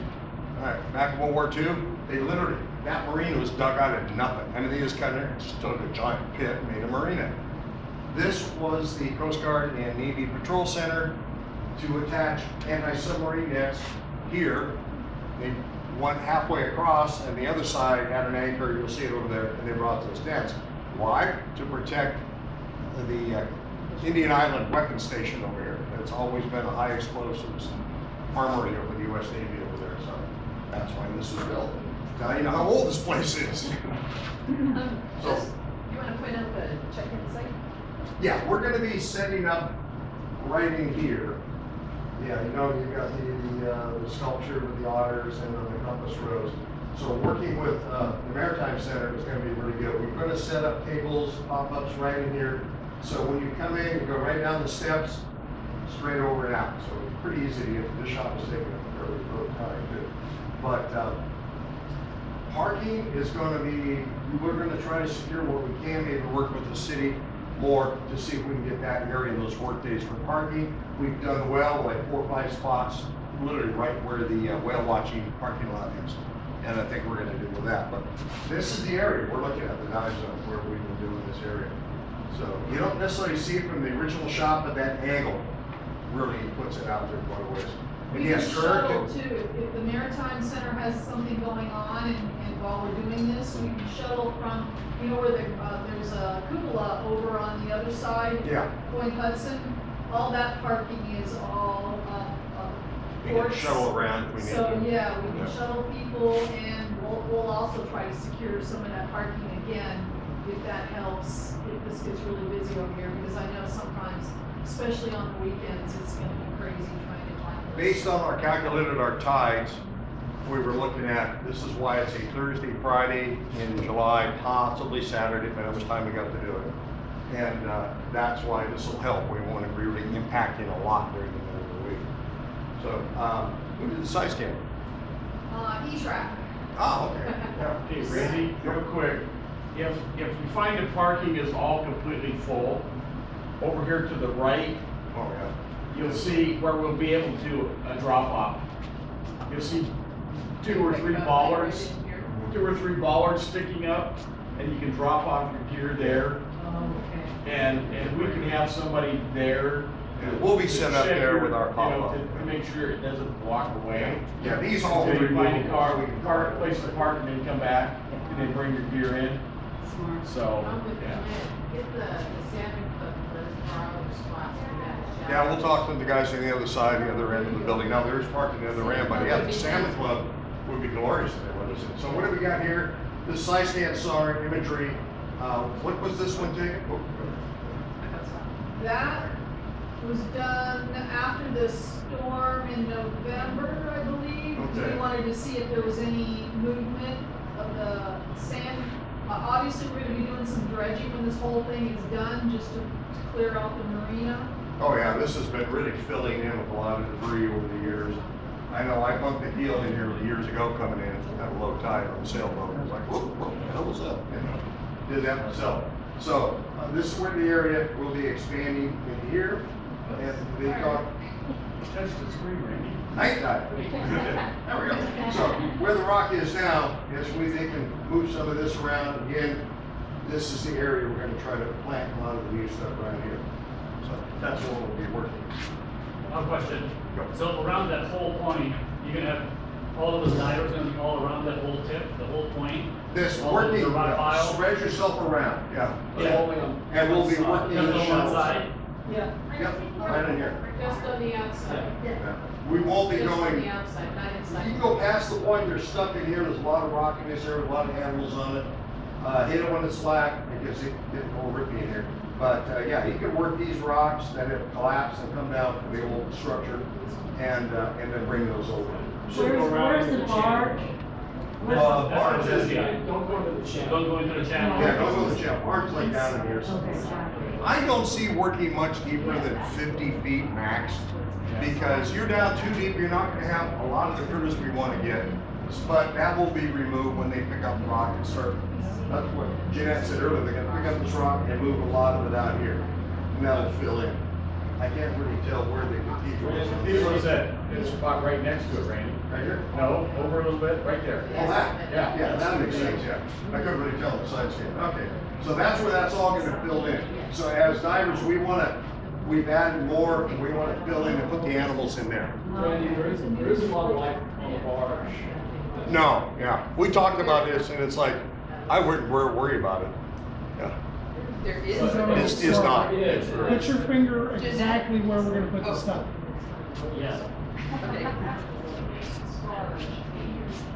All right, back in World War II, they literally, that marina was dug out of nothing. I mean, they just kind of just took a giant pit and made a marina. This was the Coast Guard and Navy Patrol Center to attach anti-submarine nets here. They went halfway across, and the other side had an anchor, you'll see it over there, and they brought those nets. Why? To protect the Indian Island weapons station over here. It's always been a high explosives armory over the US Navy over there, so that's why this was built. Now you know how old this place is. Just, you want to point out the check-in site? Yeah, we're gonna be setting up right in here. Yeah, you know, you've got the sculpture with the otters and the compass rose. So working with the Maritime Center is gonna be really good. We're gonna set up tables, pop-ups right in here. So when you come in, you go right down the steps, straight over and out. So it's pretty easy to get to. This shop is taking a fairly good time too. But parking is gonna be, we're gonna try to secure what we can, maybe work with the city more to see if we can get that area in those work days for parking. We've done well, like 4 or 5 spots, literally right where the whale watching parking lot is. And I think we're gonna do with that. But this is the area, we're looking at the dive zone where we've been doing this area. So you don't necessarily see it from the original shot, but that angle really puts it out there quite a ways. And We yes, can Kurt, shuttle too, if the Maritime Center has something going on and while we're doing this, we can shuttle from, you know where there's a cupola over on the other side? yeah, Point Hudson, all that parking is all, we can ports. shuttle around if we need So, to. yeah, we can Yeah. shuttle people and we'll also try to secure some of that parking again, if that helps, if this gets really busy over here, because I know sometimes, especially on the weekends, it's gonna be crazy trying to find those. Based on our calculated our tides, we were looking at, this is why it's a Thursday, Friday in July, possibly Saturday, but how much time we got to do it. And that's why this will help. We want to be really impacting a lot during the middle of the week. So, who did the size scan? E-Track. Oh, okay. Yeah. Hey, Randy, real quick, if you find the parking is all completely full, over here to the right Oh, yeah. you'll see where we'll be able to drop off. You'll see 2 or 3 bollards, 2 or 3 bollards sticking up, and you can drop off your gear there. And we can have somebody there. And we'll be to set up check there your, with our you know, pop-up. to make sure it doesn't walk away. Yeah, these all Until you find a removable. car, we can park, place the park, and then come back, and then bring your gear in. So, I'm with yeah. Jeanette. Get the salmon club first, borrow the spots for that. Yeah, we'll talk to the guys on the other side, the other end of the building. Now, there's parking the other end, but yeah, the Salmon Club would be glorious if they let us in. So what do we got here? This side stand SAR imagery. What was this one, Jacob? Oh, That was done after the storm in November, I believe. Okay. We wanted to see if there was any movement of the sand. Obviously, we're gonna be doing some dredging when this whole thing is done, just to clear out the marina. Oh yeah, this has been really filling in with a lot of debris over the years. I know I bumped the heel in here years ago coming in at a low tide on a sailboat. I was like, what the hell was that? You know, did that myself. So this is where the area will be expanding in here. And they got Touch the screen, Randy. night dive. There we go. So where the rock is now, is they can move some of this around. Again, this is the area we're gonna try to plant a lot of the new stuff around here. So that's what we'll be working. One question. Go. So around that whole point, you're gonna have all of those divers gonna be all around that whole tip, the whole point? This All of working, the rock pile? spread yourself around, yeah. Yeah. And we'll be working Just the on one shallow side? Yeah. Yep, right in here. Just on the outside. Yeah. We won't be Just on going, the outside, not you inside. can go past the point, they're stuck in here, there's a lot of rock in this area, a lot of animals on it. Hit it when it's flat, because it gets all rippy in here. But, yeah, you can work these rocks that have collapsed and come down from the old structure and then bring those over. Where's the barge? Barge is, Don't go into the channel. Don't go into the channel. yeah, don't go to the channel, barge like down in here. Okay. I don't see working much deeper than 50 feet max, because you're down too deep, you're not gonna have a lot of the critters we wanna get. But that will be removed when they pick up the rock and start, that's what Jeanette said earlier, they're gonna pick up this rock and move a lot of it out here, and that'll fill in. I can't really tell where the cathedral is. Cathedral's at, it's about right next to it, Randy. Right here? No, over a little bit, right there. Oh, that, Yeah. yeah, that makes sense, yeah. I couldn't really tell the side scan. Okay, so that's where that's all gonna fill in. So as divers, we've added more, and we wanna fill in and put the animals in there. Randy, there is a lot of life on the barge. No, yeah, we talked about this, and it's like, I wouldn't worry about it. Yeah, There is. it's not. It is. Put your finger exactly where we're gonna put the stuff. Yes. Okay.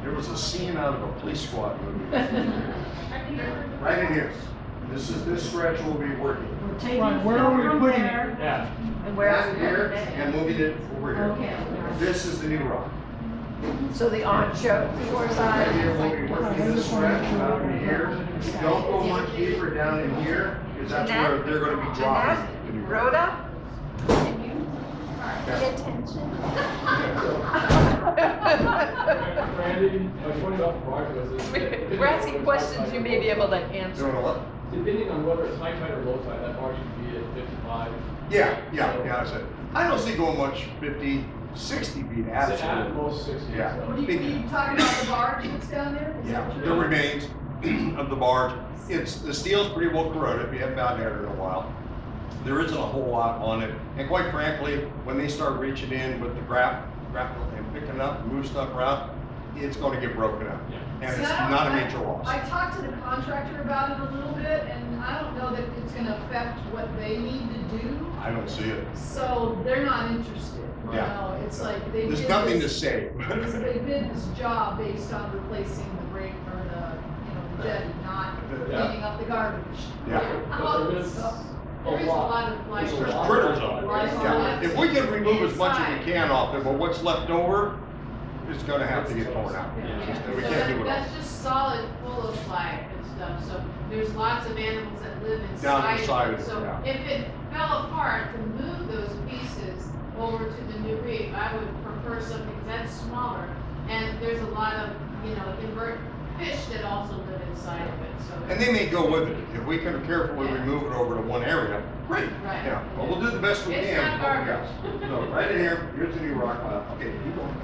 There was a scene out of a police squad movie. Right in here. This stretch will be working. We're taking Right, where are we from putting it? there, Yeah. and where That are we here, putting it? and moving it over here. Okay. This is the new rock. So the onshore side. Right here, we'll be working this stretch out in here. Don't go much deeper down in here, because that's where they're gonna be dropping. the new rock. Rhoda? Yeah. Randy, my point about the barge was. We're asking questions you may be able to answer. Doing a what? Depending on whether it's high tide or low tide, that barge could be at 55. Yeah, that's it. I don't see going much 50, 60 feet, At absolutely. most 60. Yeah. so. What are you talking about the barge that's down there? Is that Yeah, what the you're- remains of the barge. The steel's pretty well corroded, we haven't been there in a while. There isn't a whole lot on it, and quite frankly, when they start reaching in with the grapple and picking up and move stuff around, it's gonna get broken up. Yeah. And See, it's I don't- not a major loss. I talked to the contractor about it a little bit, and I don't know that it's gonna affect what they need to do, I don't see it. so they're not interested. You Yeah. know, it's like they There's did nothing to this- say. They did this job based on replacing the break or the jetty, not Yeah. cleaning up the garbage. Yeah. But there is There is a lot of life. There's critters on it. Yeah. If we can remove as much as we can off there, but what's left over is gonna have to get torn out. Yeah. We So can't do it all. that's just solid full of life and stuff, so there's lots of animals that live Down inside inside of of it. it, So yeah. if it fell apart, to move those pieces over to the new reef, I would prefer something that's smaller. And there's a lot of, invert fish that also live inside of it, so And they may go with it. If we can carefully remove it over to one area, great. Right. Yeah, but we'll do the best we It's can. not garbage. So, right in here, here's the new rock pile. Okay, keep going.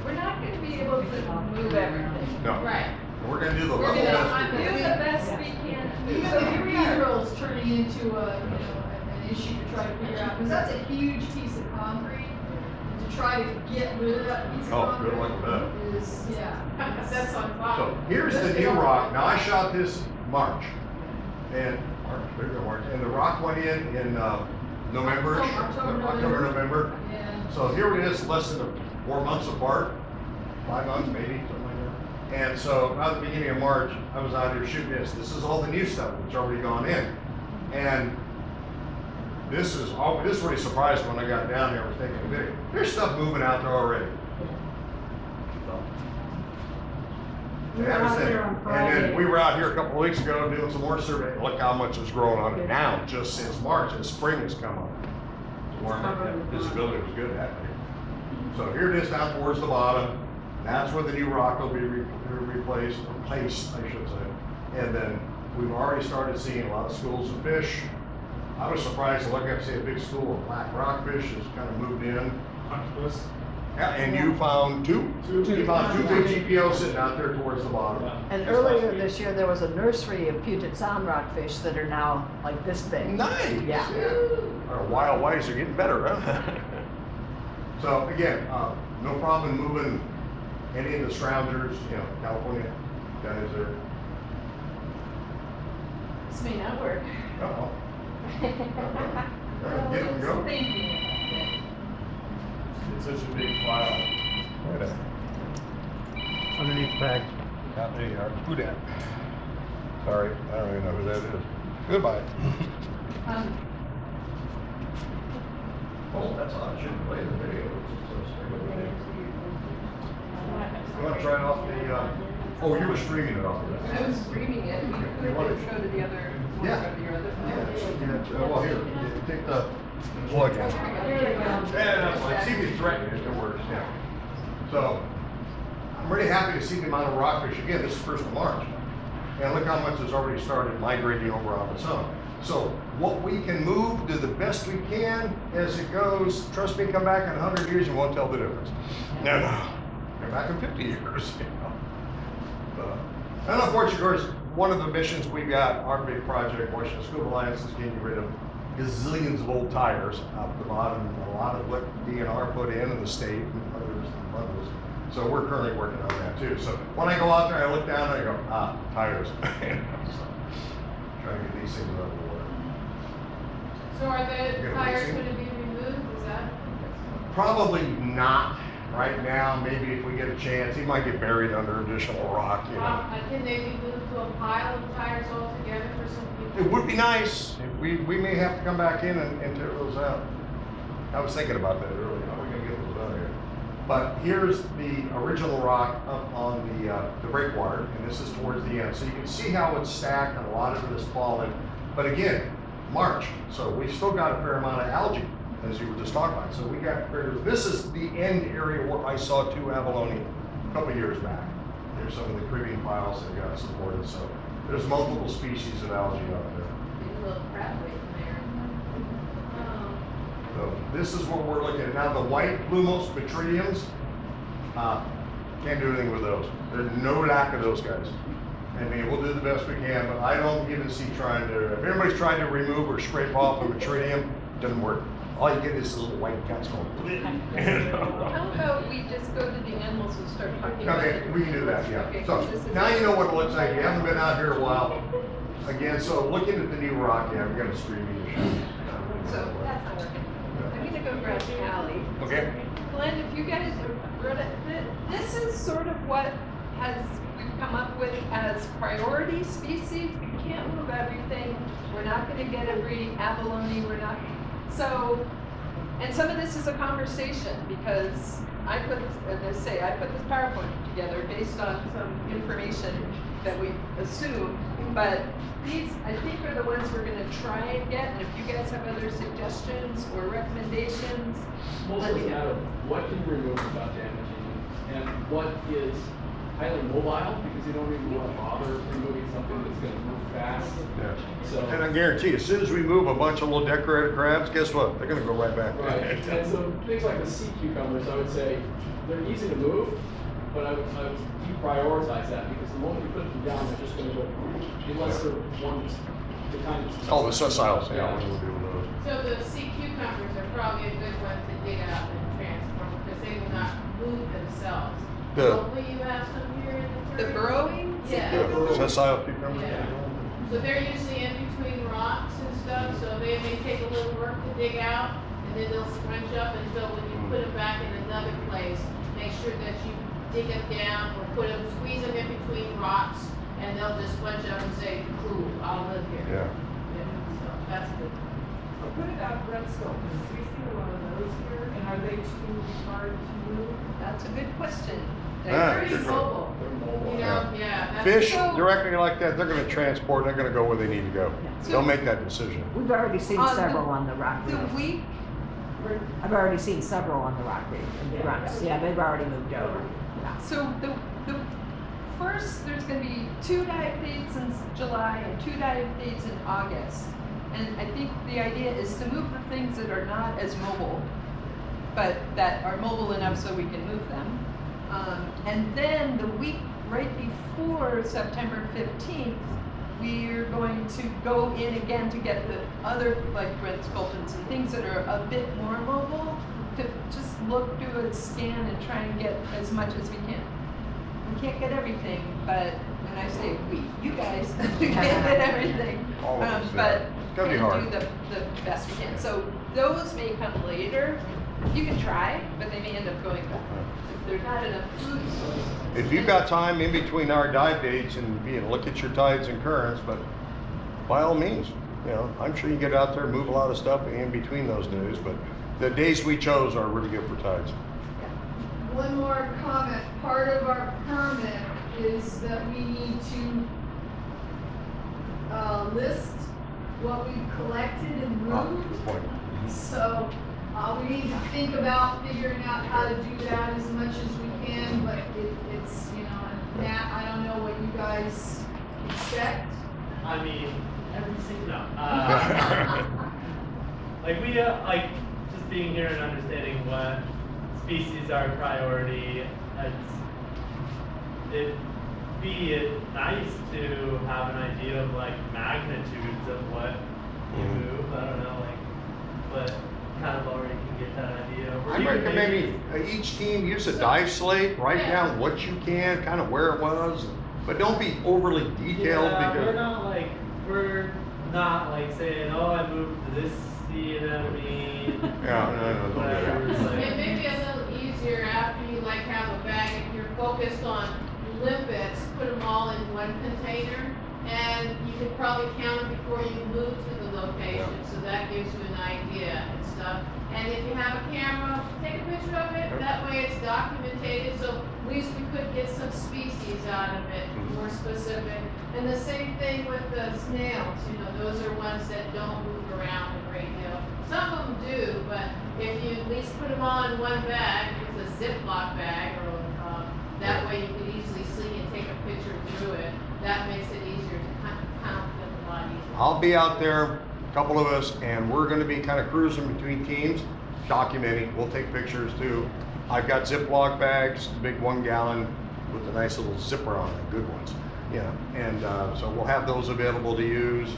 We're not gonna be able to move everything. No. Right. We're gonna do the We're level gonna best. hunt we Do can. the best we can. Even So the here we are. cathedral is turning into an issue to try to figure out, because that's a huge piece of concrete. To try to get rid of that piece of Oh, concrete good luck with that. is, yeah. That's on fire. So here's the new rock. Now I shot this March. And March, and the rock went in November, October, November. Yeah. So here it is, less than 4 months apart, 5 months maybe, something like that. And so at the beginning of March, I was out here shooting this. This is all the new stuff that's already gone in. And this really surprised when I got down there, I was taking a video. There's stuff moving out there already. We were out there on And Friday. then we were out here a couple of weeks ago doing some more surveying. Look how much is growing on it now, just since March, and spring has come up. Visibility was good that day. So here it is down towards the bottom. That's where the new rock will be replaced, I should say. And then we've already started seeing a lot of schools of fish. I was surprised to look up, see a big school of black rockfish has kind of moved in. Octopus. Yeah, and you found two? You found two big GPOs sitting out there towards the bottom. And earlier this year, there was a nursery of Puget Sound rockfish that are now like this big. Nice. Yeah. Our wild whites are getting better, huh? So again, no problem moving any of the scroungers, California guys there. This may not work. Uh-oh. Get them go. It's such a big file. Underneath the bag. There you are. Who dat? Sorry, I don't even know who that is. Goodbye. Oh, that's odd. I shouldn't play the video. You want to try it off the, oh, you were streaming it off of that. I was streaming it. We You want could to- go to the other, Yeah. go to your other Yeah, well, here, you take the plug in. Yeah, that's fine. See if he's threatening it, it works, yeah. So, I'm really happy to see the amount of rockfish. Again, this is 1st of March. And look how much has already started migrating over on its own. So, what we can move, do the best we can as it goes. Trust me, come back in 100 years, you won't tell the difference. No. Come back in 50 years, And unfortunately, of course, one of the missions we got, our big project, Washington Scuba Alliance, is getting rid of gazillions of old tires out the bottom, a lot of what DNR put in the state and others. So we're currently working on that too. So when I go out there, I look down and I go, tires. So, trying to get these things out of the water. So are the You got a tires mixing? gonna be removed, is that? Probably not right now. Maybe if we get a chance, he might get buried under additional rock, Can they be moved to a pile of tires altogether for some people? It would be nice. We may have to come back in and tear those out. I was thinking about that earlier. How are we gonna get those out of here? But here's the original rock up on the breakwater, and this is towards the end. So you can see how it's stacked and a lot of it is fallen. But again, March, so we've still got a fair amount of algae, as you were just talking about. So we got, this is the end area where I saw 2 abalone a couple years back. There's some of the Caribbean piles that got supported. So there's multiple species of algae out there. A little crab weight in there. So this is what we're looking at. Now the white plumose Botrydons, can't do anything with those. There's no lack of those guys. I mean, we'll do the best we can, but I don't even see trying to, if everybody's trying to remove or scrape off a Botrydon, it doesn't work. All you get is little white guts going. How about we just go to the animals and start talking about it? Okay, we can do that, yeah. Okay, So this is- now you know what it looks like. You haven't been out here a while. Again, so looking at the new rock, yeah, we got a streaming issue. So that's not working. I'm gonna go grab Callie. Okay. Glenn, if you guys are, this is sort of what we've come up with as priority species. We can't move everything. We're not gonna get every abalone, so, and some of this is a conversation because I put this PowerPoint together based on some information that we assume, but these, I think, are the ones we're gonna try and get, and if you guys have other suggestions or recommendations, let Mostly me matter know. what can you remove without damaging, and what is highly mobile because you don't even want to bother removing something that's gonna move fast. Yeah. So. And I guarantee, as soon as we move a bunch of little decorated crabs, guess what? They're gonna go right back. Right, and so things like the sea cucumbers, I would say, they're easy to move, but I would deprioritize that because the moment you put them down, they're just gonna go, unless they're ones, the kind of. Oh, the sessiles, yeah, we will do those. So the sea cucumbers are probably a good one to dig out and transform, because they will not move themselves. Hopefully you have some here in the. The burrowing? Yeah. Yeah, sessile cucumbers. Yeah. So they're usually in between rocks and stuff, so they may take a little work to dig out, and then they'll scrunch up until when you put them back in another place, make sure that you dig them down or squeeze them in between rocks, and they'll just sponge up and say, cool, I'll live here. Yeah. So that's good. What about redstones? Do we see a lot of those here? And are they too hard to move? That's a good question. Ah, They're pretty good mobile. They're mobile. You know, yeah. that's- Fish, So- directly like that, they're gonna transport, they're gonna go where they need to go. So- They'll make that decision. We've already seen On the- several on the rock The reef. week, I've already seen several on the rock reef. And the rocks, yeah, they've already moved over. Yeah. so the first, there's gonna be 2 dive dates in July and 2 dive dates in August. And I think the idea is to move the things that are not as mobile, but that are mobile enough so we can move them. And then the week right before September 15th, we're going to go in again to get the other, like red sculpins and things that are a bit more mobile, to just look, do a scan and try and get as much as we can. We can't get everything, but when I say we, you guys can't get everything. All of us, yeah. But It's gonna be can hard. do the best we can. So those may come later. You can try, but they may end up going back. If there's not enough food sources. If you've got time in between our dive dates and, look at your tides and currents, but by all means, I'm sure you can get out there and move a lot of stuff in between those days, but the days we chose are really good for tides. One more comment, part of our permit is that we need to list what we've collected and moved. Good point. So, we need to think about figuring out how to do that as much as we can, but it's, and Matt, I don't know what you guys expect. I mean, Everything. no. Like we, like just being here and understanding what species are a priority, it'd be nice to have an idea of like magnitudes of what you move. I don't know, but kind of already can get that idea. Or I even recommend maybe each team use a dive slate, write down what you can, kind of where it was, but don't be overly detailed Yeah, because. we're not like saying, oh, I moved this sea anemone. Yeah, no, whatever. It's like- It may be a little easier after you like have a bag, if you're focused on limpets, put them all in one container, and you could probably count them before you move to the location, so that gives you an idea and stuff. And if you have a camera, take a picture of it, that way it's documented, so at least we could get some species out of it, more specific. And the same thing with the snails, those are ones that don't move around a great deal. Some of them do, but if you at least put them all in one bag, it's a Ziploc bag, or that way you could easily see and take a picture through it. That makes it easier to count them a lot easier. I'll be out there, a couple of us, and we're gonna be kind of cruising between teams, documenting. We'll take pictures too. I've got Ziploc bags, the big 1 gallon with a nice little zipper on it, good ones. And so we'll have those available to use.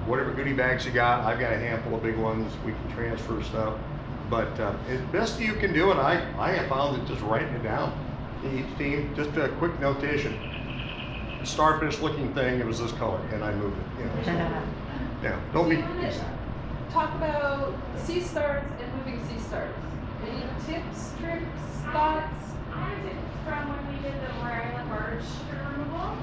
Whatever goodie bags you got, I've got a handful of big ones. We can transfer stuff. But as best you can do it, I have found that just writing it down to each team, just a quick notation. Starfish looking thing, it was this color, and I moved it. So, yeah, don't be. Do you wanna talk about sea stars and moving sea stars? Any tips, tricks, thoughts? I did from when we did the Moray Island barge removal.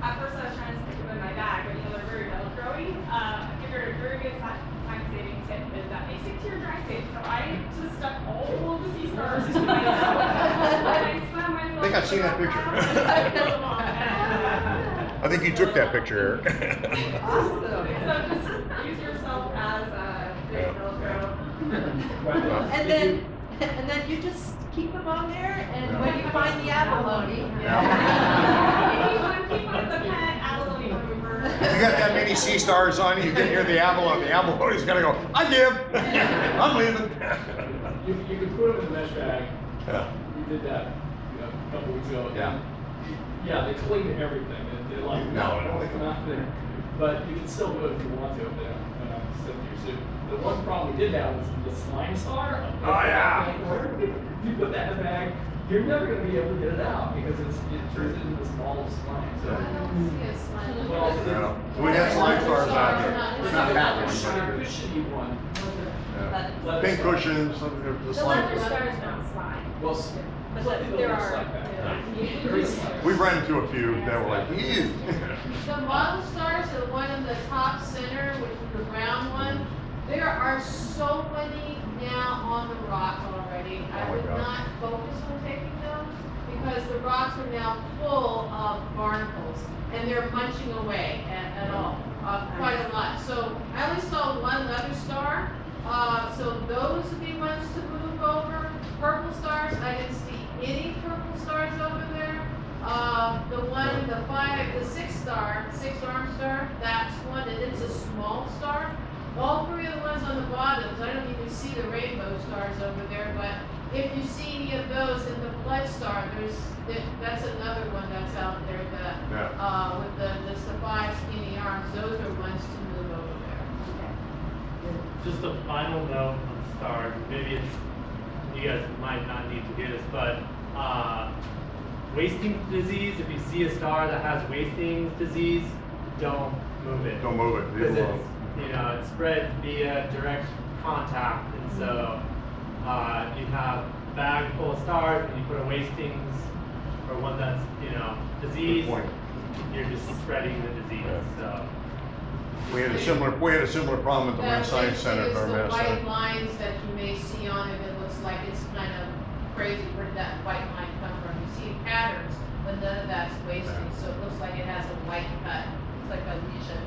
At first I was trying to stick them in my bag, but they're very velcro-y. I figured a very good time-saving tip is that they stick to your dry state. So I just stuck all of the sea stars into myself. I swam myself. I think I've seen that picture. I think you took that picture. Awesome. So just use yourself as a good velcro. And then and then you just keep them on there, and Yeah. when you find the abalone. Anyone keep up the pet abalone remover. If you got that many sea stars on you, you can hear the abalone's gonna go, I give, I'm leaving. You could put them in the mesh bag. Yeah. We did that, a couple weeks ago. Yeah. And yeah, they cling to everything. They're like, no, I don't want to come out there. But you can still do it if you want to. Slip to your suit. The one problem we did have was the slime star. Oh, yeah. If you put that in the bag, you're never going to be able to get it out because it turns into this ball of slime. So, I don't see a slime. well, Yeah. We had slime stars out there. it's Not that a one, cushiony one. Yeah. Leather Pink star. cushions, some of the The slime. leather star's not slime. Well, But something that there looks are- like that. yeah. Very slimy. We ran into a few that were like, ew. The model stars, the one in the top center, which is the brown one, there are so many now on the rocks already. I Oh my would God. not focus on taking those because the rocks are now full of barnacles and they're munching away at all, quite a lot. So I only saw one leather star, so those would be ones to move over. Purple stars, I didn't see any purple stars over there. The one, the six arm star, that's one, and it's a small star. All three of the ones on the bottoms, I don't even see the rainbow stars over there, but if you see any of those in the blood star, that's another one that's out there that, with just the 5 skinny arms, those are ones to move over there. Just a final note on stars, maybe it's, you guys might not need to hear this, but, wasting disease, if you see a star that has wasting disease, don't move it. Don't move it, leave it Because alone. it's, it spreads via direct contact, and so, you have a bag full of stars, and you put a wastings, or one that's, diseased, point. you're just spreading the disease, Yeah. so. We had a similar problem at the Marine Science Center, It's our the mass white center. lines that you may see on it, it looks like it's kind of crazy where did that white line come from. You see patterns, but none of that's wasting, so it looks like it has a white cut. It's like a lesion.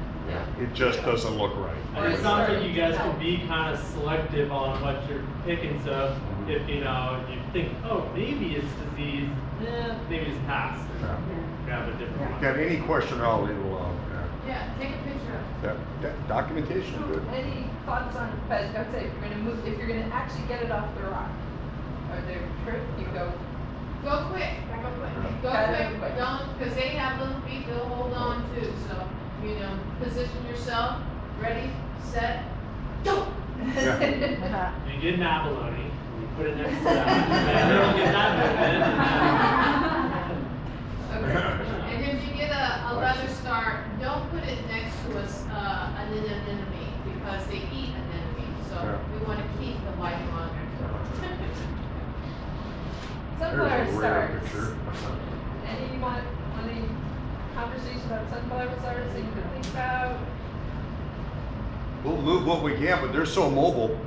It just doesn't look right. And it sounds like you guys can be kind of selective on what you're picking, so if, you think, oh, maybe it's disease, maybe it's past, grab a different one. Got any question, I'll leave it alone. Yeah, take a picture of it. Documentation, good. Any thoughts on, but I'd say if you're gonna actually get it off the rock, or the trip, you go, Go quick, go quick, don't, because they have little feet, they'll hold on too, so, position yourself, ready, set, go! You get an abalone, you put it next to that, and then you get that movement, And if you get a leather star, don't put it next to an anemone, because they eat anemone, so we want to keep the white on there. sunflower There's a rare stars. picture. Any conversation about sunflower stars that you can think about? We'll move what we can, but they're so mobile,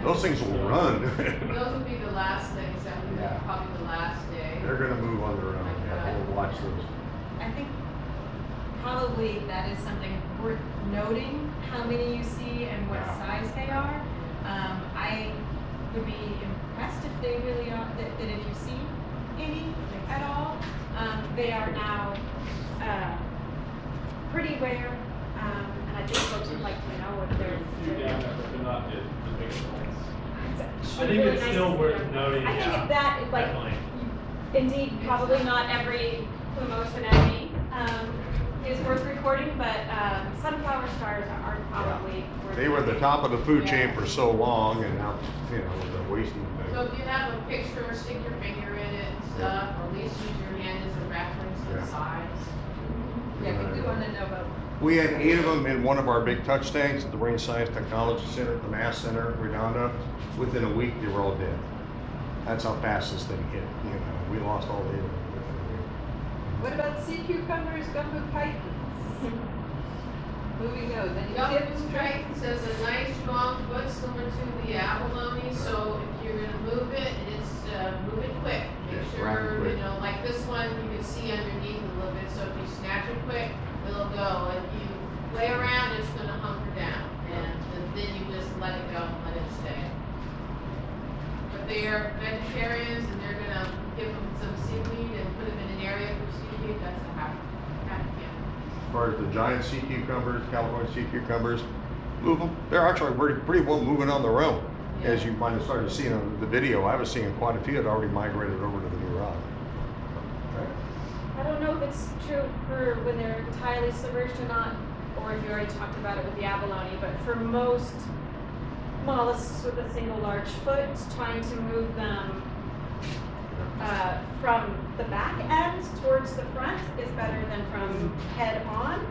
those things will run. Those will be the last things that we Yeah. probably the last day. They're gonna move on their own, we'll watch those. I think probably that is something worth noting, how many you see and what size they are. I would be impressed if they really are, that if you see any at all. They are now, pretty rare, and I think folks would like to know if There's a few they're. down there, but they're not the biggest ones. I think it's still worth noting, I think if that is like, definitely. indeed, probably not every plumose anemone, is worth recording, but, sunflower stars are probably worth. They were the top of the food chain for so long, and now, with the wasting So thing. if you have a picture, stick your finger in it and stuff, or at least use your hand as a reference Yeah. to size. Yeah, we do wanna know about. We had 8 of them in one of our big touch tanks at the Marine Science Technology Center, at the Mass Center, Redondo. Within a week, they were all dead. That's how fast this thing hit, we lost all 8 of them within a week. What about sea cucumbers, gumbo chitons? Moving those, any tips, Gumbo tricks? Triton says a nice strong foot similar to the abalone, so if you're gonna move it, move it quick. Make Yeah, sure, rapid quick. like this one, you can see underneath a little bit, so if you snatch it quick, it'll go. If you play around, it's gonna hunker down, and then you just let it go and let it stay. if they are vegetarians and they're gonna give them some seaweed and put them in an area for seaweed, that's a happy camper. As far as the giant sea cucumbers, California sea cucumbers, move them. They're actually pretty well moving on their own. As you might have started seeing on the video, I was seeing quite a few had already migrated over to the new rock. I don't know if it's true for when they're entirely submerged or not, or if you already talked about it with the abalone, but for most mollusks with a single large foot, trying to move them from the back end towards the front is better than from head on.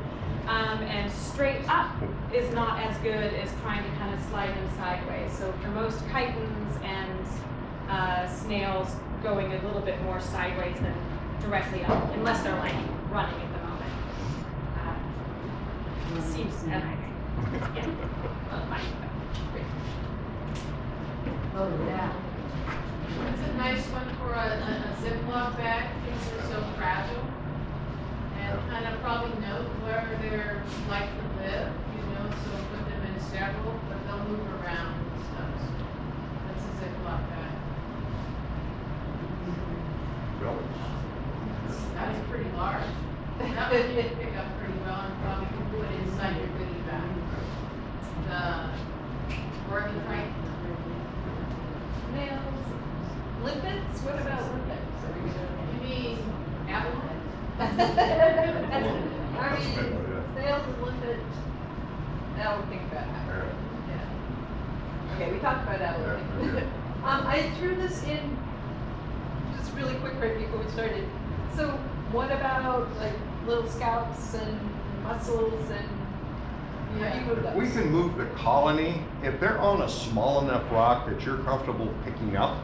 And straight up is not as good as trying to kind of slide them sideways. So for most chitons and snails, going a little bit more sideways than directly up, unless they're like running at the moment. Seems yeah. Oh, yeah. It's a nice one for a Ziploc bag, because they're so fragile. And kind of probably note where they're like to live, you know, so put them in several, but they'll move around and stuff. So that's a Ziploc bag. That's pretty large. That one you can pick up pretty well and probably can put inside your goodie bag. The Oregon Triton. Snails, limpets, what about limpets? Are we gonna... You mean abalone? I mean, snails and limpets. Now we think about that. Yeah. Okay, we talked about that a little bit. I threw this in just really quick right before we started. So what about like little scallops and mussels and how do you move those? We can move the colony. If they're on a small enough rock that you're comfortable picking up,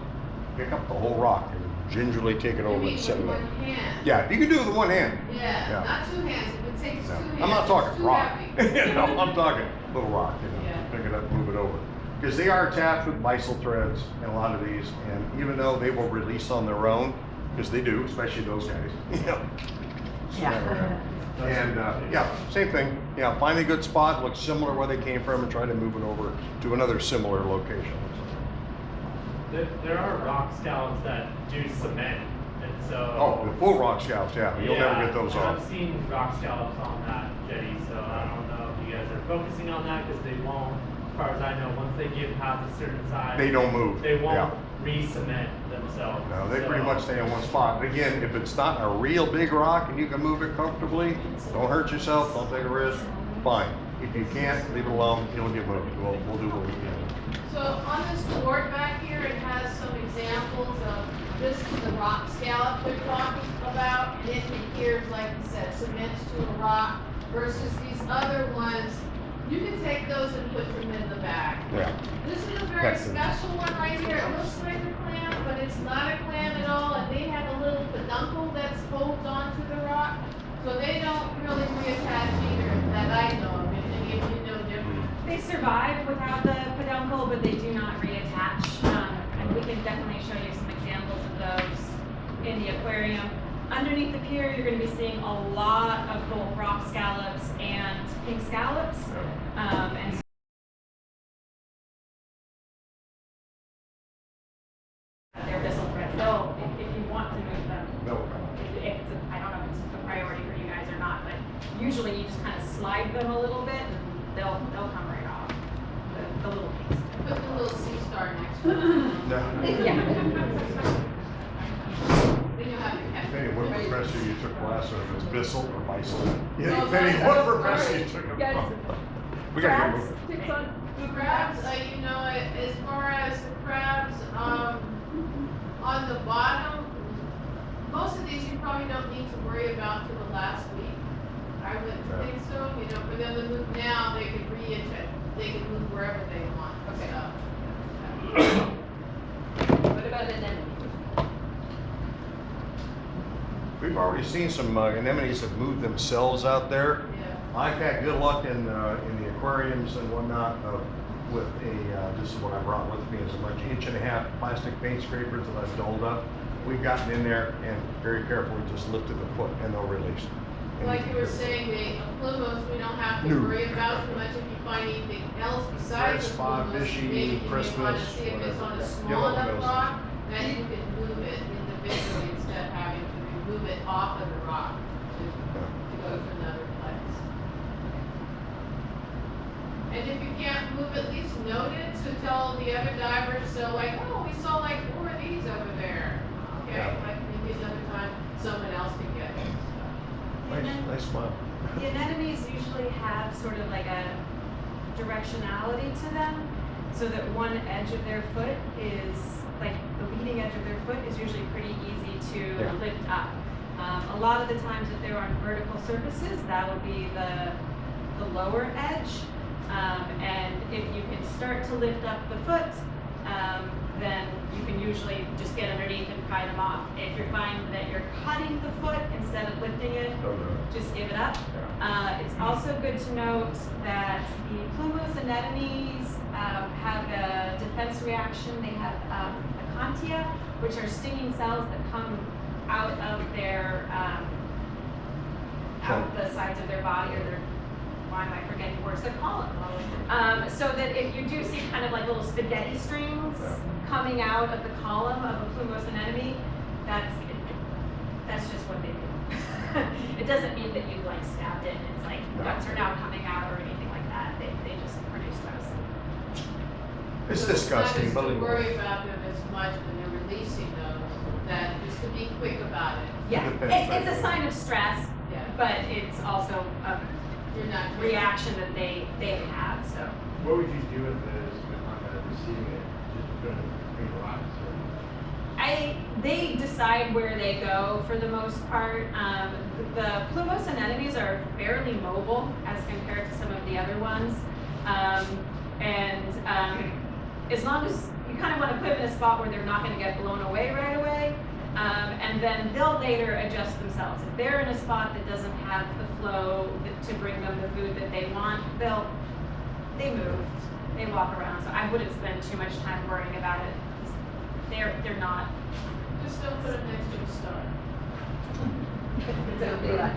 pick up the whole rock and gingerly take it over and set it up. One hand. Yeah, you can do it with one hand. Yeah, not two hands. If it takes two hands, I'm not talking it's too rock. heavy. No, I'm talking little rock, you know, Yeah. pick it up, move it over. Because they are attached with bisel threads and a lot of these, and even though they will release on their own, because they do, especially those guys. Yeah. And yeah, same thing. Yeah, find a good spot, look similar where they came from, and try to move it over to another similar location. There are rock scallops that do cement, and so. Oh, the full rock scallops, yeah, you'll never get those off. I've seen rock scallops on that jetty, so I don't know if you guys are focusing on that, because they won't, as far as I know, once they get past a certain size. They don't move. They won't Yeah. re-cement themselves. No, they so. pretty much stay in one spot. Again, if it's not a real big rock and you can move it comfortably, don't hurt yourself, don't take a risk, fine. If you can't, leave it alone, it'll get moved. We'll do what we can. So on this board back here, it has some examples of, this is the rock scallop we're talking about. And it adheres, like you said, cements to a rock versus these other ones. You can take those and put them in the bag. Yeah. This is a very Excellent. special one right here. It looks like a clam, but it's not a clam at all. And they have a little peduncle that holds onto the rock. So they don't really reattach either, that I know of. If any of you know different. They survive without the peduncle, but they do not reattach. And we can definitely show you some examples of those in the aquarium. Underneath the pier, you're going to be seeing a lot of both rock scallops and pink scallops. And they're missile threats. They'll, if you want to move them, I don't know if it's a priority for you guys or not, but usually you just kind of slide them a little bit and they'll come right off. The little pinks. Put the little sea star next to it. Yeah. Then you'll have your Penny, what professor you took last one? It's Bissell or Bisel? No, Yeah, Penny, no, what no, professor sorry. you took them Guys, from? We gotta get moving. Tips on crabs, you know, as far as the crabs, on the bottom, most of these you probably don't need to worry about till the last week. I wouldn't think so, you know, for them to move now, they could they could move wherever they want. Okay. So. What about anemones? We've already seen some anemones that move themselves out there. Yeah. I've had good luck in the aquariums and whatnot with this is what I brought with me, is a bunch 1.5-inch plastic paint scrapers that I've doled up. We've gotten in there and very carefully just lifted the foot and they'll release. like you were saying, a plumos, we don't have to New. worry about too much if you find anything else besides the spot, plumos. fishy, Maybe you may wanna Christmas, see if it's on whatever. a Yeah. small Give up on enough those rock, then you can move it individually instead of having to remove it off of the rock to go to another place. And if you can't move, at least note it to tell the other divers, so like, oh, we saw like 4 of these over there. Okay, Yeah. like maybe another time someone else can get it and stuff. Nice smile. The anemones usually have sort of like a directionality to them, so that one edge of their foot is, like, the leading edge of their foot is usually pretty easy to Yeah. lift up. A lot of the times if they're on vertical surfaces, that'll be the lower edge. And if you can start to lift up the foot, then you can usually just get underneath and pry them off. If you're finding that you're cutting the foot instead of lifting it, just give it up. It's also good to note that the plumos anemones have a defense reaction. They have acantia, which are stinging cells that come out of their out the sides of their body, or their, why am I forgetting words? Their column. So that if you do see kind of like little spaghetti strings coming out of the column of a plumose anemone, that's just what they do. It doesn't mean that you like stabbed it and it's like guts are now coming out or anything like that. They just produce those. It's disgusting, Not but as to worry about them as much when they're releasing those, that is to be quick about it. Yeah, it's a sign of stress, Yeah. but it's also a You're not reaction that they have, so. What would you do with this on receiving it? Just put it between the rocks? They decide where they go for the most part. The plumose anemones are fairly mobile as compared to some of the other ones. As long as you kind of want to put them in a spot where they're not going to get blown away right away, and then they'll later adjust themselves. If they're in a spot that doesn't have the flow to bring them the food that they want, they move, they walk around. So I wouldn't spend too much time worrying about it. They're not. Just don't put them next to a star. It'll be like,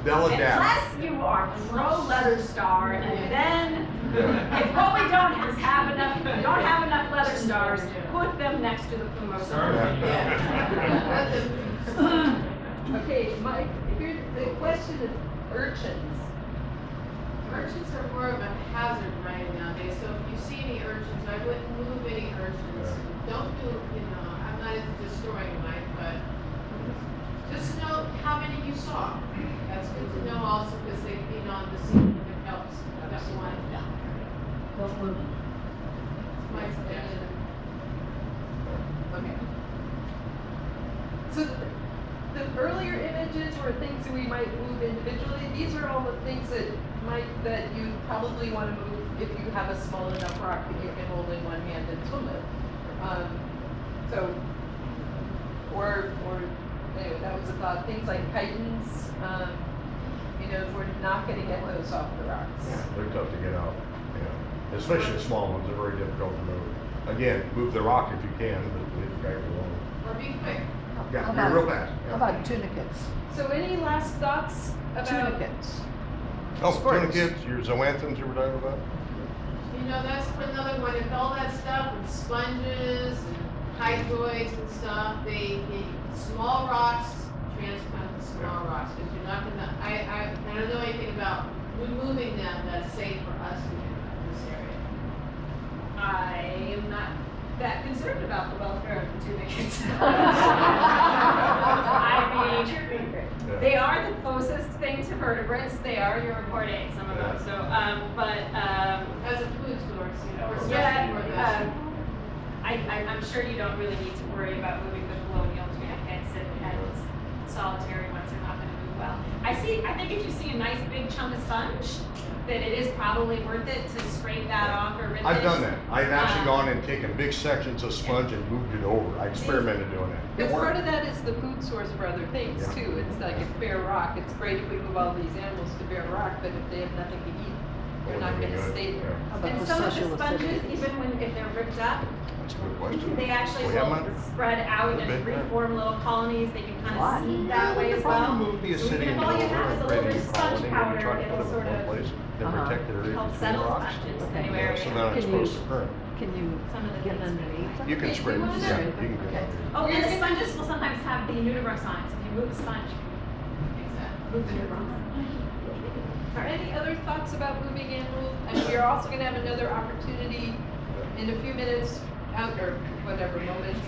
They'll adapt. Unless you are pro leather star, and then if what we don't have enough leather stars, put them next to the plumose. Okay, Mike, here's the question is urchins. Urchins are more of a hazard right nowadays, so if you see any urchins, I wouldn't move any urchins. Don't do, I'm not into destroying Mike, but just know how many you saw. That's good to know also, because they feed on the seed that helps that one. don't move. It's my suggestion. Okay. So the earlier images were things that we might move individually. These are all the things that you probably want to move if you have a small enough rock that you can hold in one hand and swim with. Anyway, that was about things like chitons. We're not going to get those off the rocks. They're tough to get out. Especially the small ones, they're very difficult to move. Again, move the rock if you can, but leave the guy alone. Or be quick. Yeah, How be about- real fast. How about tunicates? So any last thoughts about? Tunicates. Oh, Sports. tunicates, your zoanthans you were talking about? That's another one, if all that stuff with sponges and hydroids and stuff, small rocks transplant to small rocks, because you're not gonna, I don't know anything about removing them that's safe for us to do in this area. I am not that concerned about the welfare of the tunicates. They are the closest thing to vertebrates. They are your chordates, some of them. So, As a food source, or yeah, especially for this. I'm sure you don't really need to worry about moving the colonial tunicates, and solitary ones are not going to move well. I think if you see a nice big chunk of sponge, that it is probably worth it to scrape that off or rip I've it. done that. I've actually gone and taken big sections of sponge and moved it over. I experimented doing that. Because part of that is the food source for other things Yeah. too. It's like a bare rock. It's great if we move all these animals to bare rock, but if they have nothing to eat, they're not going to stay there. And some of the sponges, even if they're ripped up, That's a good question. they actually We have will them? spread out and Okay. reform little colonies. They can kind of seed that way as well. Move the you So sitting in even the if all you middle have of is a a creating little a sponge colony, when you try powder, to put it'll them in sort one of place, then Uh-huh. protect the area help between settle rocks. sponges Okay. anywhere. So they're not Can exposed you- to current. Can you Some of the get things underneath them? You can Okay, scrape, you wanna yeah, know? you can get Okay. underneath. Oh, and the sponges will sometimes have the nudibranchs on it, so if you move the sponge, move the nudibranchs. Any other thoughts about moving animals? And we're also gonna have another opportunity in a few minutes, out or whatever moments.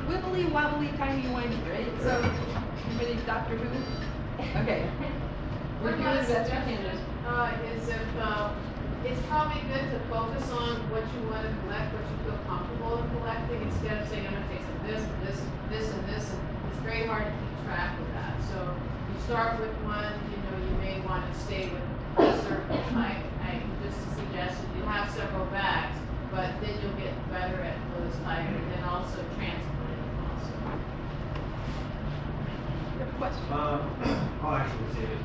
Wibbly wobbly tiny windy, right? So, everybody, Doctor Who? Okay. We're One doing last best we suggestion, can. is if, it's probably good to focus on what you wanna collect, what you feel comfortable in collecting, instead of saying, I'm gonna take some this, and this, and it's very hard to keep track of that. So, you start with one, you know, you may wanna stay with a certain type. Just a suggestion, you have several bags, but then you'll get better at those types, and then also transporting them also. You have a question? I'll actually say it.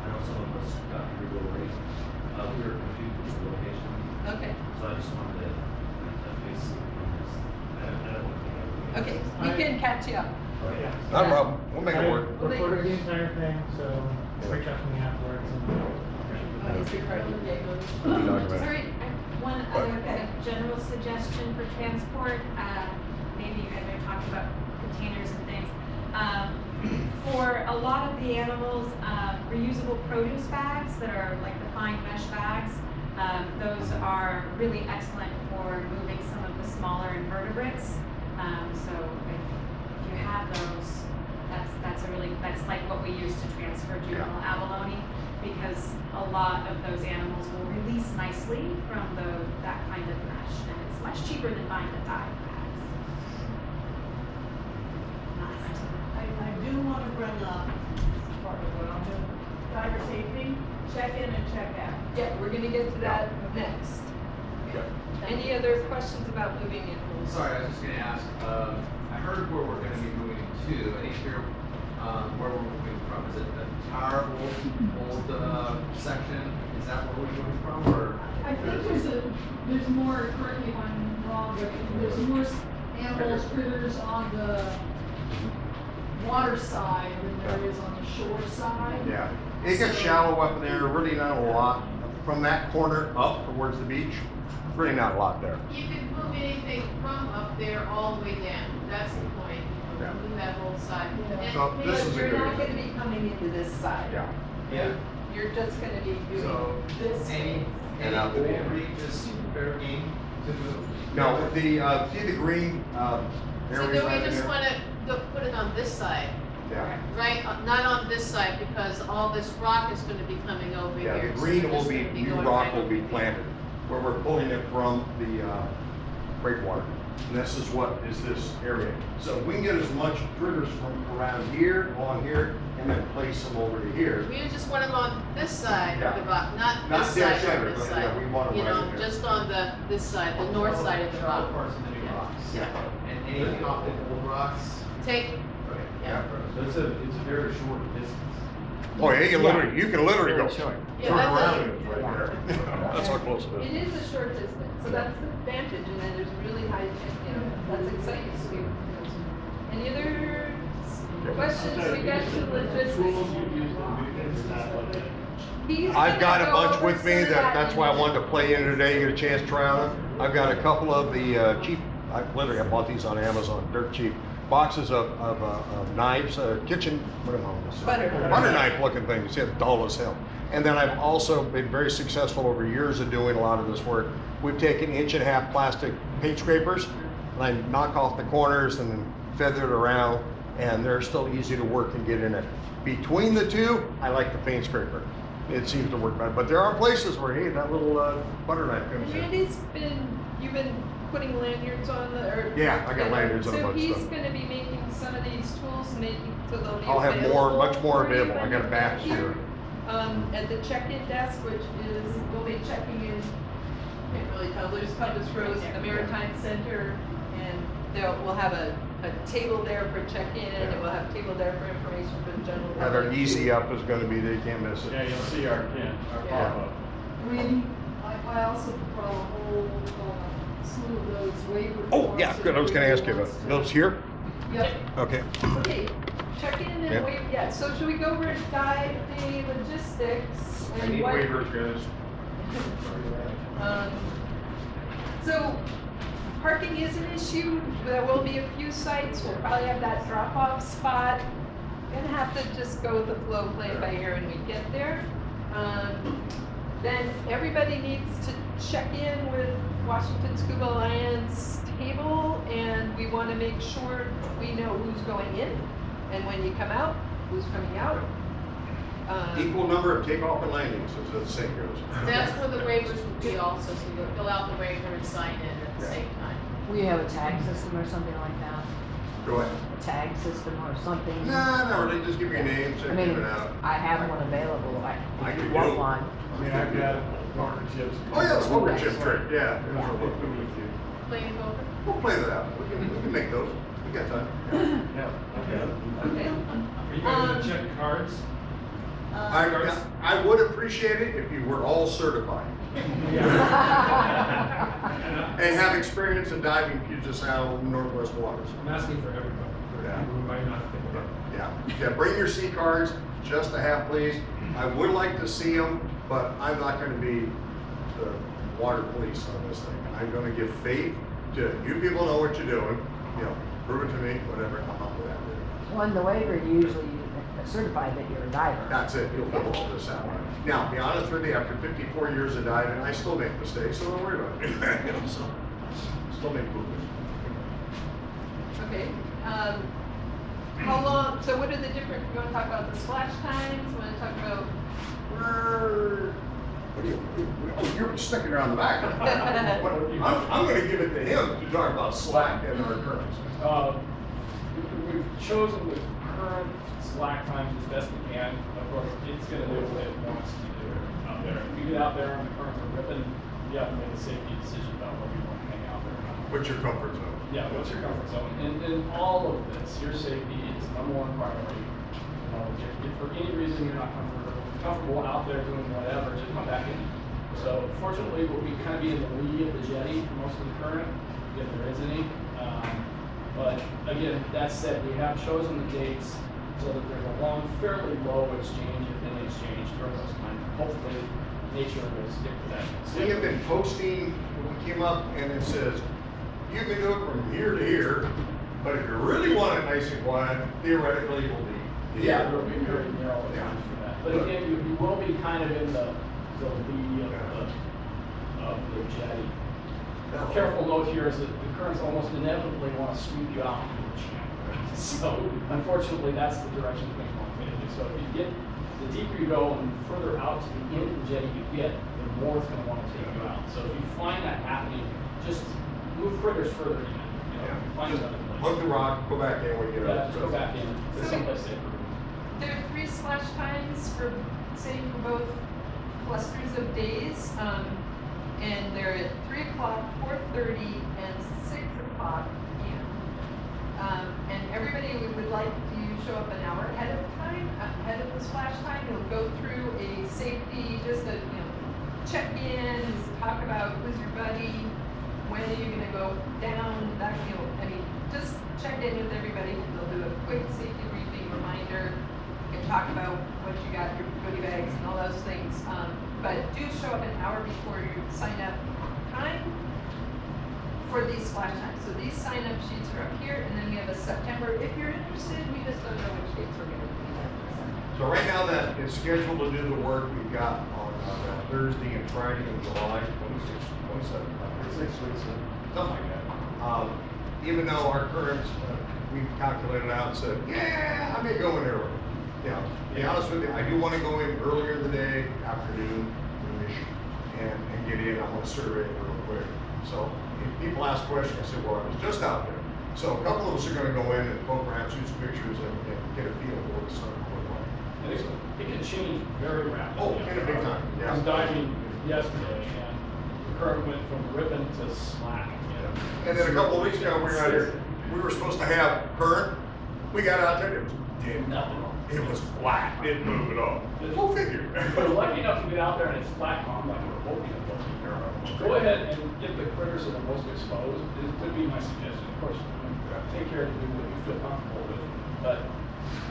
I know some of us got through the race. We were confused with the location, Okay, so I just wanted to touch base on this. I don't want to. okay, we can catch you up. Okay. Not a problem, we'll make it work. Recorded the entire thing, so reach out to me afterwards Oh, he's recording. Sorry, one other kind of general suggestion for transport, maybe you guys are talking about containers and things. For a lot of the animals, reusable produce bags that are like the fine mesh bags, those are really excellent for moving some of the smaller invertebrates. So if you have those, that's like what we use to transfer juvenile abalone, because a lot of those animals will release nicely from that kind of mesh, and it's much cheaper than buying the dye bags. I do want to bring up part of what I'm doing, diver safety, check in and check out. Yeah, we're gonna get to that next. Okay. Any other questions about moving animals? Sorry, I was just gonna ask, I heard where we're gonna be moving to, I didn't hear, where we're moving from, is it the tower, old section, is that where we're moving from, or? I think there's more, correct me if I'm wrong, but there's more animals, critters on the water side than there is on the shore side. Yeah, it gets shallow up there, really not a lot. From that corner up towards the beach, really not a lot there. You can move anything from up there all the way down, that's the point, Yeah. move that whole side. And So maybe this is a You're good not area. gonna be coming into this side. Yeah. Yeah. You're just gonna be doing So, this. any And out the old end. reef is fair game to move? No, see the green, So area then right we just there? wanna put it on this side, Yeah, right, not on this side, because all this rock is gonna be coming over here. yeah, the so green we're will just be, gonna new going rock right will over be here. planted, where we're pulling it from the, breakwater. And this is what is this area. So we can get as much critters from around here, on here, and then place them over to here. We just want them on this side of the rock, not Not this dead side center, or this but, yeah, side. we want 'em You right know, in here. just on this side, the north side of the rock. Parts of the new rocks. Yeah. And anything off the old rocks? Take, Okay. yeah. So it's a very short distance. Oh, yeah, you can literally go, turn Yeah, that's around a- and it's right there. That's how close it It is. is a short distance, so that's the advantage, and then there's really high, that's exciting too. Any other questions, suggestions, logistics? I've got a bunch with me, that's why I wanted to play in today, get a chance to try on them. I've got a couple of the cheap, I literally, I bought these on Amazon, dirt cheap, boxes of knives, kitchen, what am I on this? Butter knife looking things, yeah, dull as hell. And then I've also been very successful over years of doing a lot of this work. We've taken 1.5-inch plastic paint scrapers, and I knock off the corners and then feather it around, and they're still easy to work and get in it. Between the two, I like the paint scraper. It seems to work better, but there are places where, hey, that little butter knife comes in. Randy's you've been putting lanyards on Yeah, I got lanyards on a so bunch of he's stuff. gonna be making some of these tools, so they'll be I'll have available much more for you available. I when got a you batch get here. At the check-in desk, which is, we'll be checking in, can't really tell, there's Compass Rose, the Maritime Center, and we'll have a table there for check-in, and we'll have a table there for information for the general public. Another easy up is gonna be, they can't miss it. Yeah, you'll see our tent, our Yeah. pop-up. Randy, I also brought a whole, slew of those waiver Oh, forms yeah, if good, I was gonna anybody ask you wants about to- those here? Yep. Okay. Okay, check in and Yeah. wait, yeah, so should we go over dive day logistics I and need what? waivers, guys. So parking is an issue. There will be a few sites. We'll probably have that drop-off spot. Gonna have to just go with the flow, play it by ear when we get there. Then everybody needs to check in with Washington Scuba Alliance table, and we want to make sure we know who's going in, and when you come out, who's coming out. Equal number of takeoff and landings, as the saying goes. That's where the waivers would be also, so you'll fill out the waiver and sign in at the Yeah. same time. We have a tag system or something like that? Go ahead. A tag system or something? Nah, not really, just give me a name, I check mean, it out. I have one available, I if you could want do. one. I mean, I've got poker chips. Oh yeah, the smoker Okay. chip trick, yeah. Yeah. Playing over? We'll play that out, we can make those, we got time. Yeah, okay. Okay. Are you guys gonna check cards? I would appreciate it if you were all certified. And have experience in diving Puget Sound, Northwest waters. I'm asking for everybody, for Yeah. people who might not think about it. Yeah, bring your C cards, just a half please. I would like to see them, but I'm not gonna be the water police on this thing. I'm gonna give faith to, you people know what you're doing, you know, prove it to me, whatever, I'm up with that. Well, in the waiver, usually certify that you're a diver. That's it, you'll fill all this out. Now, to be honest with you, after 54 years of diving, I still make mistakes, so don't worry about it. So, still make movements. Okay, how long, so what are the different, you wanna talk about the splash times, you wanna talk about? What do you, you're sticking around the back. I'm gonna give it to him to talk about slack and our currents. We've chosen the current slack times as best we can. Of course, it's gonna do what it wants to do out there. If you get out there and the currents are ripping, you have to make a safety decision about whether you want to hang out there or not. What's your comfort zone? Yeah, what's your comfort zone? And in all of this, your safety is number one priority. You know, if for any reason you're not comfortable out there doing whatever, just come back in. So fortunately, we'll be kind of be in the lee of the jetty for most of the current, if there is any. But again, that said, we have chosen the dates so that there's a long, fairly low exchange, if any exchange during those times. Hopefully, nature will stick to that. We have been posting, when we came up and it says, you can do it from here to here, but if you really want it nice and quiet, theoretically it will be here. Yeah, there will be very narrow times for that. But again, you will be kind of in the lee of the jetty. A careful note here is that the currents almost inevitably want to sweep you out into the channel. So unfortunately, that's the direction things want to do. So if you get, the deeper you go and the further out to the end of the jetty you get, the more it's going to want to take you out. So if you find that happening, just move critters further in. You know, find another place. Hug the rock, go back in, we get Yeah, up. just go back in to someplace safer. There are 3 splash times for, say, for both clusters of days, and they're at 3 o'clock, 4:30, and 6 o'clock p.m. And everybody would like to show up an hour ahead of time, ahead of the splash time. You'll go through a safety, just a, check-ins, talk about who's your buddy, when are you gonna go down, that, just check in with everybody. They'll do a quick safety briefing reminder, and talk about what you got, your goodie bags and all those things. But do show up an hour before you sign up time for these splash times. So these sign-up sheets are up here, and then we have a September. If you're interested, we just don't know which dates we're gonna do that. So right now that is scheduled to do the work we've got on Thursday and Friday in July, 26th, 27th, 6 weeks, something like that. Even though our currents, we've calculated out and said, yeah, I may go in early. Yeah, to be honest with you, I do want to go in earlier in the day, afternoon, noonish, and get in. I want to survey it real quick. So if people ask questions, I say, well, I was just out there. So a couple of us are going to go in and photograph, shoot some pictures, and get a feel for what the sun will look like. And it can change very rapidly. Oh, in a big time, yeah. I was diving yesterday, and the current went from ripping to slack. And then a couple of weeks ago, we were out here, we were supposed to have current. We got out there, it was dead. Nothing. It was flat, didn't move at all. Go figure. If you're lucky enough to get out there and it's flat calm, like we're hoping it will be, go ahead and get the critters that are most exposed. It would be my suggestion. Of course, take care to do what you feel comfortable with. But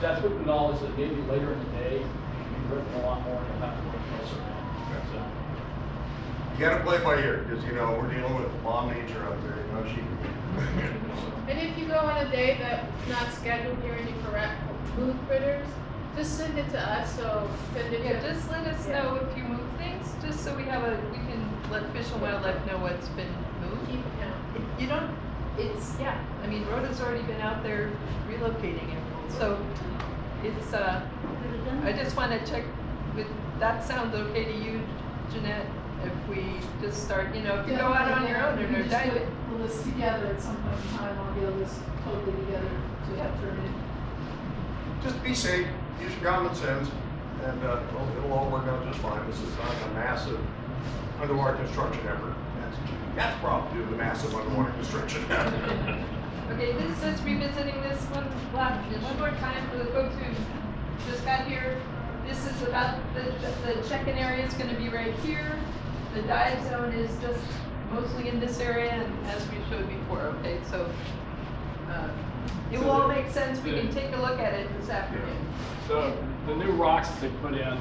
that's with the knowledge that maybe later in the day, you can be ripping a lot more and you'll have to work closer. So, You gotta play by ear, because, you know, we're dealing with mom nature out there, you know, she. And if you go on a day that's not scheduled here and you correct move critters, just send it to us, so send it Yeah, to. just let us know if you move things, just so we can let Fish and Wildlife know what's been moved. Keep account. You don't, I mean, Rhoda's already been out there relocating it, so it's, I just wanna check that sounds okay to you, Jeanette, if we just start, you know, if you go out on your own and We are can just diving. put the list together at some point in time, I'll get a list totally together to turn in. Just be safe, use your common sense, and, well, it'll all work out just fine. This is not a massive underwater construction effort. That's probably due to the massive underwater construction. Okay, this is just revisiting this one more time for the folks who just got here. This is about the check-in area is gonna be right here. The dive zone is just mostly in this area, and as we showed before, okay, so, it will all make sense, we can take a look at it this afternoon. the new rocks that they put in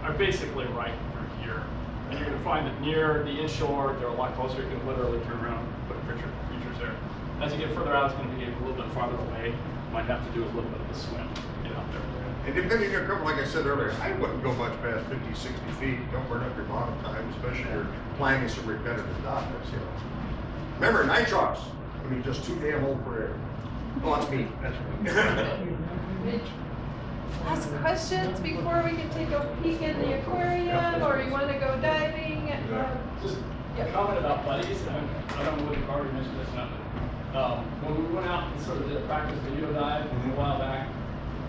are basically right through here. And you're gonna find that near the inshore, they're a lot closer, you can literally turn around and put features there. As you get further out, it's gonna be a little bit farther away, might have to do a little bit of a swim to get out there. And depending on your equipment, like I said earlier, I wouldn't go much past 50, 60 feet. Don't burn up your bottom time, especially if you're planning some repetitive dives, you know. Remember, nitrox, I mean, just too damn old for air. Oh, that's me, that's me. Ask questions before we can take a peek in the aquarium, or you wanna go diving? Just a comment about buddies, I don't know whether you've already mentioned this or not, but when we went out and sort of did a practice video dive a while back,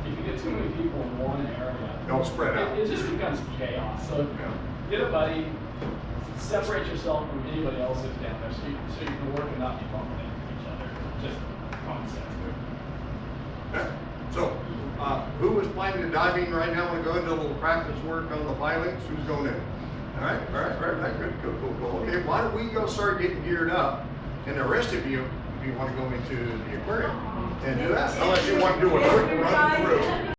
if you get too many people in one area, Don't spread out. It just becomes chaos. So get a buddy, separate yourself from anybody else who's down there, so you can work and not be bumping into each other. Just common sense. Okay. So, who is planning to diving right now? Want to go into a little practice work on the pilings? Who's going in? All right, good, cool. Okay, why don't we go start getting geared up, and the rest of you, if you want to go into the aquarium and do that, unless you want to do a quick run through.